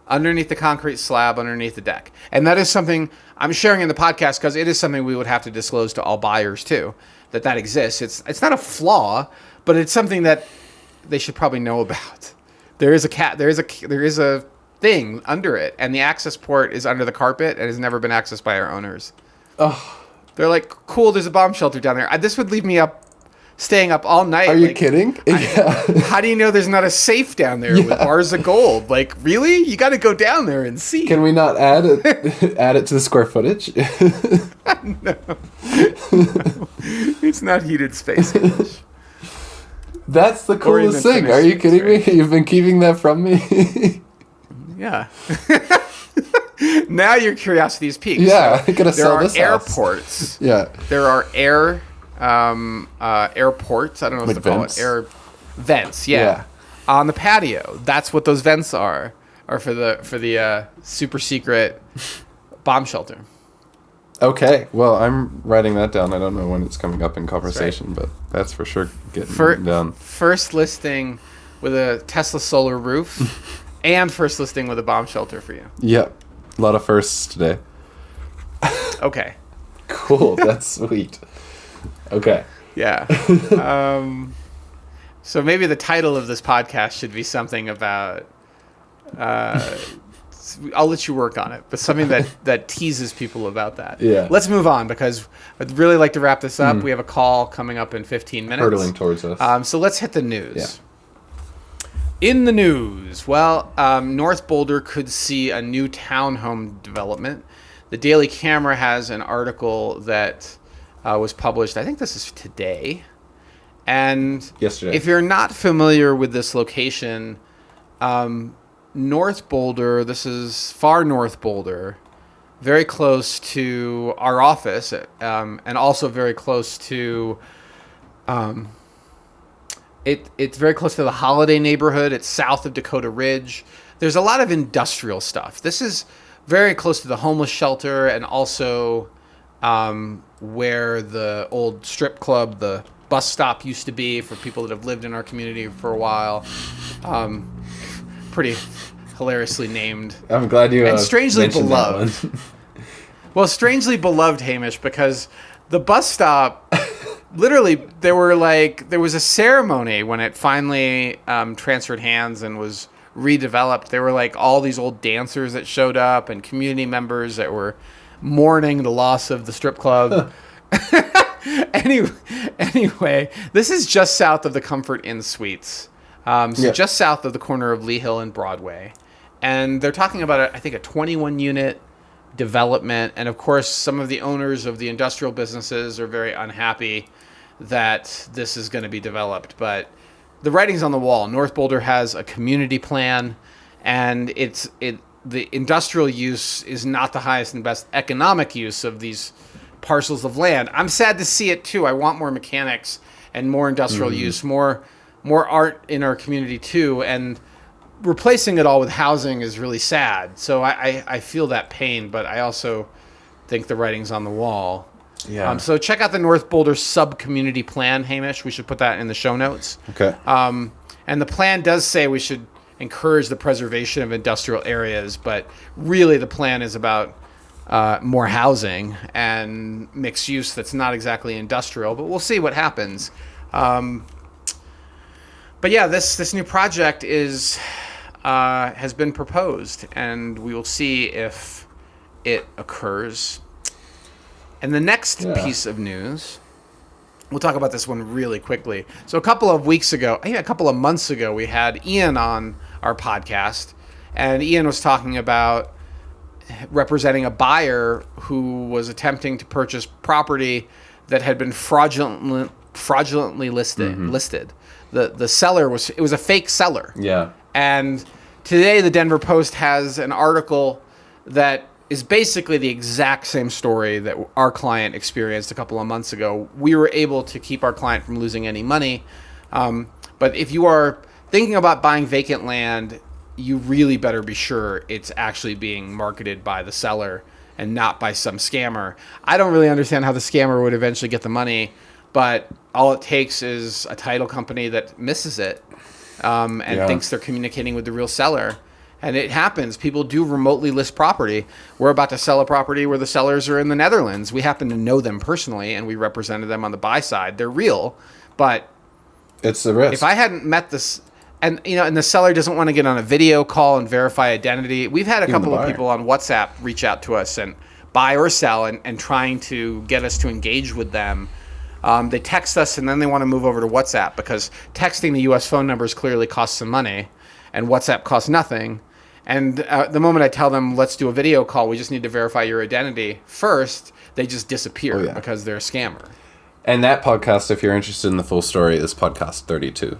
underneath the concrete slab, underneath the deck. And that is something I'm sharing in the podcast because it is something we would have to disclose to all buyers too, that exists. It's not a flaw, but it's something that they should probably know about. There is a thing under it, and the access port is under the carpet and has never been accessed by our owners. Oh, They're like, cool, there's a bomb shelter down there. This would leave me staying up all night. are you kidding? Yeah. How do you know there's not a safe down there with bars of gold? Like, really? You got to go down there and see. Can we not add it to the square footage? No. It's not heated space. That's the coolest thing. Are you kidding me? You've been keeping that from me? Yeah. Now your curiosity is piqued. Yeah, So I gotta sell this There are house. airports. Yeah. There are airports. I don't know what Like to call vents? it. Air vents. Yeah. On the patio. That's what those vents are for the super secret bomb shelter. Okay. Well, I'm writing that down. I don't know when it's coming up in conversation, but that's for sure getting done. First listing with a Tesla solar roof, and first listing with a bomb shelter for you. Yep. A lot of firsts today. Okay. Cool. That's sweet. Okay. Yeah. So maybe the title of this podcast should be something about. I'll let you work on it, but something that teases people about that. Yeah. Let's move on because I'd really like to wrap this up. We have a call coming up in 15 minutes. Hurtling towards us. So let's hit the news. Yeah. In the news, North Boulder could see a new townhome development. The Daily Camera has an article that was published, I think this is today. And Yesterday. If you're not familiar with this location, North Boulder, this is far North Boulder, very close to our office, and also very close to... It's very close to the Holiday neighborhood. It's south of Dakota Ridge. There's a lot of industrial stuff. This is very close to the homeless shelter and also where the old strip club, the bus stop used to be for people that have lived in our community for a while. Pretty hilariously named. I'm glad you and strangely mentioned beloved. that one. Well, strangely beloved, Hamish, because the bus stop... Literally, there was a ceremony when it finally transferred hands and was redeveloped. There were like all these old dancers that showed up and community members that were mourning the loss of the strip club. Anyway, this is just south of the Comfort Inn Suites. Just south of the corner of Lee Hill and Broadway. And they're talking about, I think, a 21-unit development. And, of course, some of the owners of the industrial businesses are very unhappy that this is going to be developed. But the writing's on the wall. North Boulder has a community plan, and the industrial use is not the highest and best economic use of these parcels of land. I'm sad to see it, too. I want more mechanics and more industrial use, more art in our community, too. And replacing it all with housing is really sad. So I feel that pain, but I also think the writing's on the wall. Yeah. So check out the North Boulder sub-community plan, Hamish. We should put that in the show notes. Okay. And the plan does say we should encourage the preservation of industrial areas, but really the plan is about more housing and mixed use that's not exactly industrial, but we'll see what happens. But yeah, this new project has been proposed, and we will see if it occurs. And the next piece of news, we'll talk about this one really quickly. So a couple of months ago, we had Ian on our podcast, and Ian was talking about representing a buyer who was attempting to purchase property that had been fraudulently listed. The seller was a fake seller. Yeah. And today the Denver Post has an article that is basically the exact same story that our client experienced a couple of months ago. We were able to keep our client from losing any money. But if you are thinking about buying vacant land, you really better be sure it's actually being marketed by the seller and not by some scammer. I don't really understand how the scammer would eventually get the money, but all it takes is a title company that misses it and thinks they're communicating with the real seller. And it happens. People do remotely list property. We're about to sell a property where the sellers are in the Netherlands. We happen to know them personally, and we represented them on the buy side. They're real, but it's the risk. if I hadn't met this, And and the seller doesn't want to get on a video call and verify identity. We've had a Even the couple of buyer. people on WhatsApp reach out to us and buy or sell and trying to get us to engage with them. They text us and then they want to move over to WhatsApp because texting the U.S. phone numbers clearly costs some money and WhatsApp costs nothing. And the moment I tell them, let's do a video call, we just need to verify your identity first, they just disappear because they're a scammer. And that podcast, if you're interested in the full story, is podcast 32.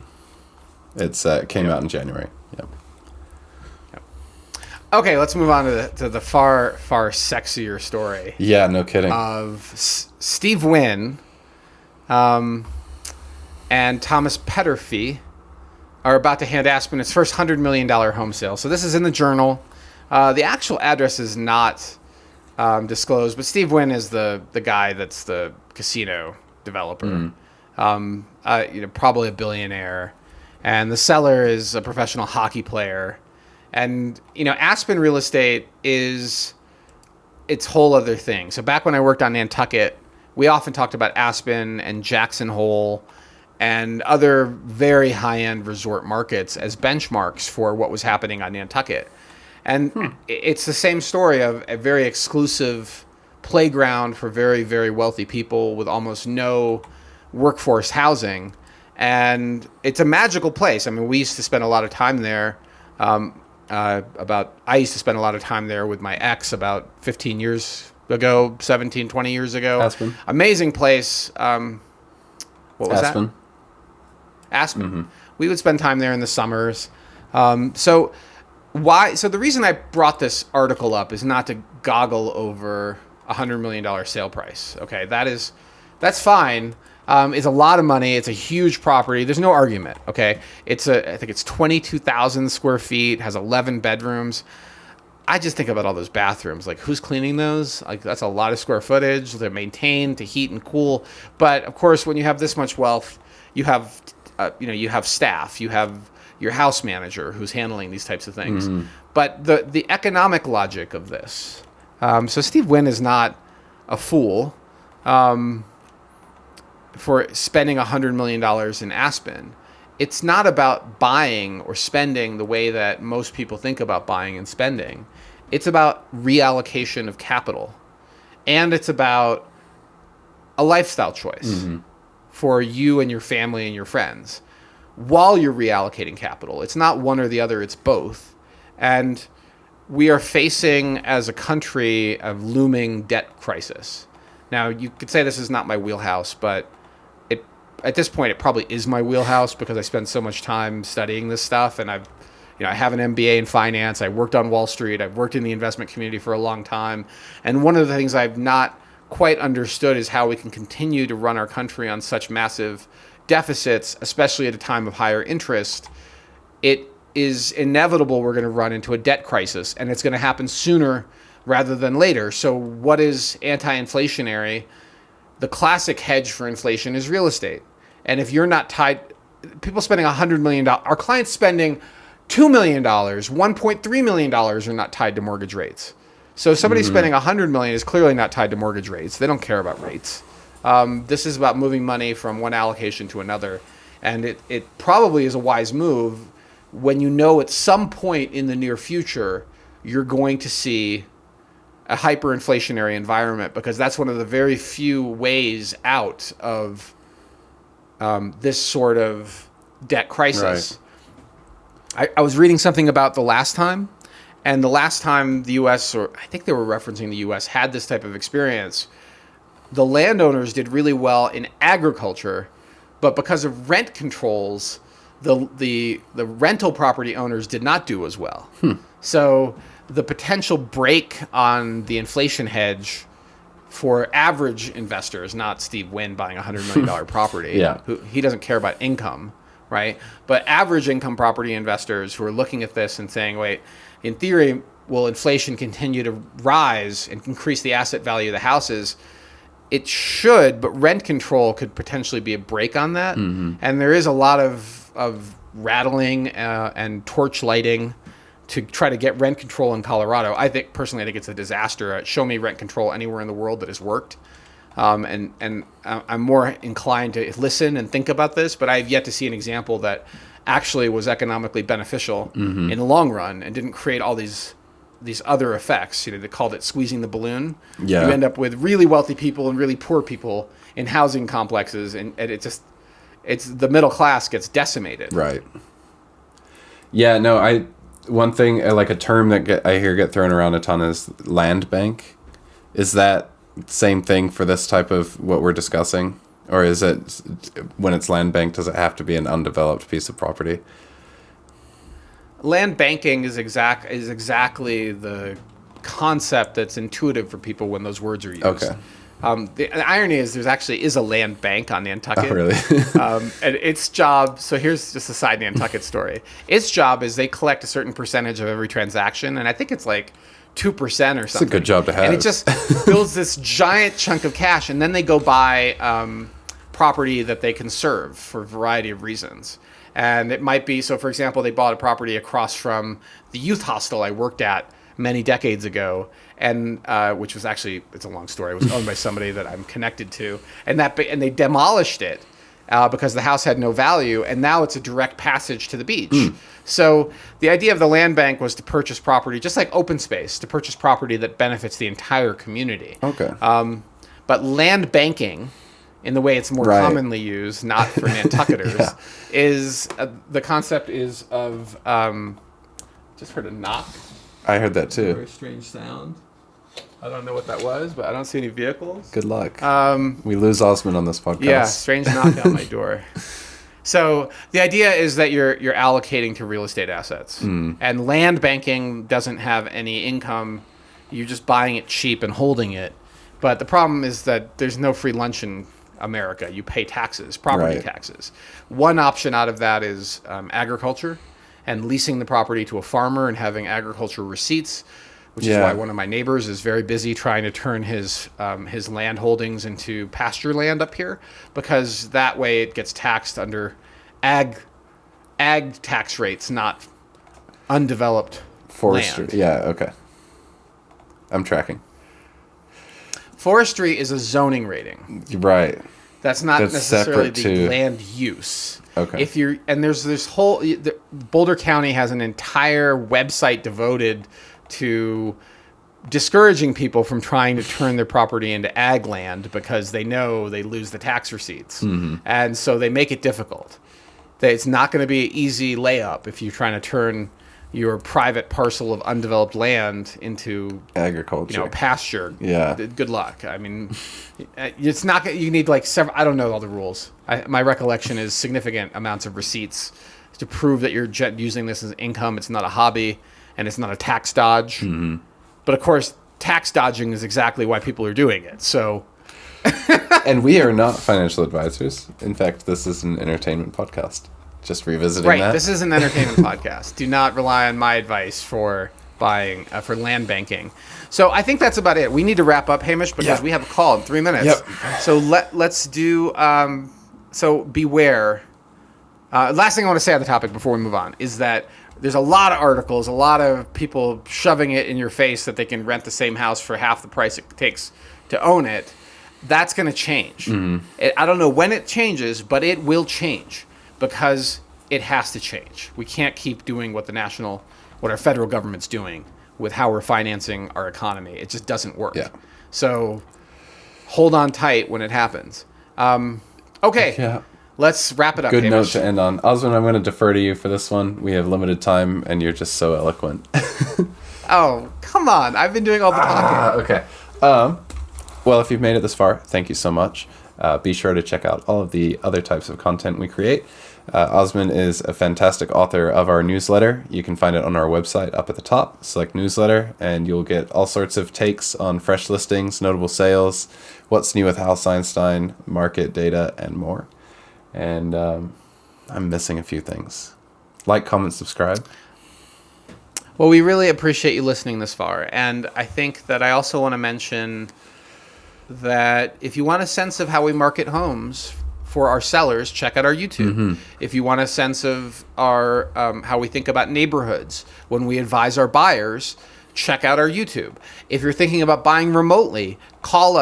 It's came out in January. Yep. Okay, let's move on to the far sexier story. Yeah, no kidding. Of Steve Wynn and Thomas Petterfee are about to hand Aspen its first $100 million home sale. So this is in the Journal. The actual address is not disclosed, but Steve Wynn is the guy that's the casino developer. Probably a billionaire. And the seller is a professional hockey player. And, Aspen real estate is its whole other thing. So back when I worked on Nantucket, we often talked about Aspen and Jackson Hole and other very high-end resort markets as benchmarks for what was happening on Nantucket. And it's the same story of a very exclusive playground for very, very wealthy people with almost no workforce housing. And it's a magical place. I mean, we used to spend a lot of time there. I used to spend a lot of time there with my ex about 15 years ago, 17, 20 years ago. Aspen. Amazing place. What was Aspen. that? Aspen. Mm-hmm. We would spend time there in the summers. So the reason I brought this article up is not to goggle over $100 million sale price. Okay, that's fine. It's a lot of money. It's a huge property. There's no argument. Okay, I think it's 22,000 square feet. Has 11 bedrooms. I just think about all those bathrooms. Like, who's cleaning those? Like, that's a lot of square footage to maintain, to heat and cool. But of course, when you have this much wealth, you have you have staff. You have your house manager who's handling these types of things. Mm-hmm. But the economic logic of this. So Steve Wynn is not a fool. For spending $100 million in Aspen. It's not about buying or spending the way that most people think about buying and spending. It's about reallocation of capital. And it's about a lifestyle choice for you and your family and your friends while you're reallocating capital. It's not one or the other, it's both. And we are facing, as a country, a looming debt crisis. Now, you could say this is not my wheelhouse, but at this point, it probably is my wheelhouse because I spend so much time studying this stuff, and I have an MBA in finance. I worked on Wall Street. I've worked in the investment community for a long time, and one of the things I've not quite understood is how we can continue to run our country on such massive deficits, especially at a time of higher interest. It is inevitable we're going to run into a debt crisis, and it's going to happen sooner rather than later. So, what is anti-inflationary? The classic hedge for inflation is real estate. And if you're not tied, people spending $100 million, our clients spending $2 million, $1.3 million are not tied to mortgage rates. So if somebody spending $100 million is clearly not tied to mortgage rates. They don't care about rates. This is about moving money from one allocation to another. And it probably is a wise move when you know at some point in the near future, you're going to see a hyperinflationary environment, because that's one of the very few ways out of this sort of debt crisis. Right. I was reading something about the last time, and the last time the U.S., or I think they were referencing the U.S., had this type of experience, the landowners did really well in agriculture, but because of rent controls, the rental property owners did not do as well. So the potential break on the inflation hedge for average investors, not Steve Wynn buying a $100 million property, he doesn't care about income, right? But average income property investors who are looking at this and saying, wait, in theory, will inflation continue to rise and increase the asset value of the houses? It should, but rent control could potentially be a break on that. Mm-hmm. And there is a lot of rattling and torch lighting to try to get rent control in Colorado. I think it's a disaster. Show me rent control anywhere in the world that has worked. And I'm more inclined to listen and think about this, but I've yet to see an example that actually was economically beneficial in the long run and didn't create all these other effects. They called it squeezing the balloon. Yeah. You end up with really wealthy people and really poor people in housing complexes, and it's the middle class gets decimated. Right. Yeah, no, one thing, like a term that I hear get thrown around a ton is land bank. Is that same thing for this type of what we're discussing? Or is it, when it's land bank, does it have to be an undeveloped piece of property? Land banking is exactly the concept that's intuitive for people when those words are used. Okay. The irony is there's actually a land bank on Nantucket. Oh, really? And its job, so here's just a side Nantucket story. Its job is they collect a certain percentage of every transaction, and I think it's like 2% or something. It's a good job to have. And it just builds this giant chunk of cash, and then they go buy property that they conserve for a variety of reasons. And it might be, so for example, they bought a property across from the youth hostel I worked at many decades ago, and which was actually, it's a long story, it was owned by somebody that I'm connected to, and they demolished it because the house had no value, and now it's a direct passage to the beach. So the idea of the land bank was to purchase property, just like open space, to purchase property that benefits the entire community. Okay. But land banking, in the way it's more commonly used, not for Nantucketers, is the concept is of just heard a knock. I heard that too. Very strange sound. I don't know what that was, but I don't see any vehicles. Good luck. We lose Osman on this podcast. Yeah, strange knock on my door. So the idea is that you're allocating to real estate assets, and land banking doesn't have any income. You're just buying it cheap and holding it. But the problem is that there's no free lunch in America. You pay taxes, property taxes. One option out of that is agriculture and leasing the property to a farmer and having agricultural receipts, which is why one of my neighbors is very busy trying to turn his land holdings into pasture land up here, because that way it gets taxed under ag tax rates, not undeveloped forestry. land. Yeah, okay. I'm tracking. Forestry is a zoning rating. Right. That's not necessarily the to land use. Okay. There's this whole Boulder County has an entire website devoted to discouraging people from trying to turn their property into ag land because they know they lose the tax receipts. And so they make it difficult. It's not going to be an easy layup if you're trying to turn your private parcel of undeveloped land into agriculture, pasture. Yeah. Good luck. I mean, it's not. You need like several. I don't know all the rules. My recollection is significant amounts of receipts to prove that you're using this as income. It's not a hobby, and it's not a tax dodge. But of course, tax dodging is exactly why people are doing it. So. And we are not financial advisors. In fact, this is an entertainment podcast. Just revisiting that. Right, this is an entertainment podcast. Do not rely on my advice for buying, for land banking. So I think that's about it. We need to wrap up, Hamish, because we have a call in 3 minutes. Yep. So let's do, so beware. Last thing I want to say on the topic before we move on is that there's a lot of articles, a lot of people shoving it in your face that they can rent the same house for half the price it takes to own it. That's going to change. I don't know when it changes, but it will change. Because it has to change. We can't keep doing what our federal government's doing with how we're financing our economy. It just doesn't work. Yeah. So hold on tight when it happens. Okay. Yeah. Let's wrap it up. Good Hamish. note to end on. Osman, I'm going to defer to you for this one. We have limited time, and you're just so eloquent. Oh, come on. I've been doing all the talking. Okay. Well, if you've made it this far, thank you so much. Be sure to check out all of the other types of content we create. Osman is a fantastic author of our newsletter. You can find it on our website up at the top. Select newsletter, and you'll get all sorts of takes on fresh listings, notable sales, what's new with House Einstein, market data, and more. And I'm missing a few things. Like, comment, subscribe. Well, we really appreciate you listening this far. And I think that I also want to mention that if you want a sense of how we market homes for our sellers, check out our YouTube. If you want a sense of our how we think about neighborhoods when we advise our buyers, check out our YouTube. If you're thinking about buying remotely, call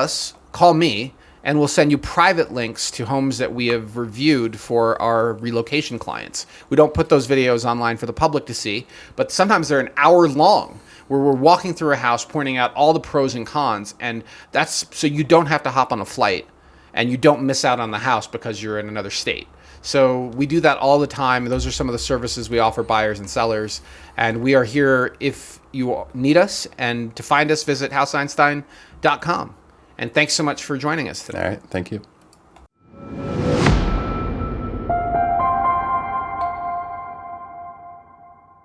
me, and we'll send you private links to homes that we have reviewed for our relocation clients. We don't put those videos online for the public to see, but sometimes they're an hour long where we're walking through a house pointing out all the pros and cons, and that's so you don't have to hop on a flight and you don't miss out on the house because you're in another state. So we do that all the time. Those are some of the services we offer buyers and sellers, and we are here if you need us. And to find us, visit houseeinstein.com. And thanks so much for joining us today. All right. Thank you.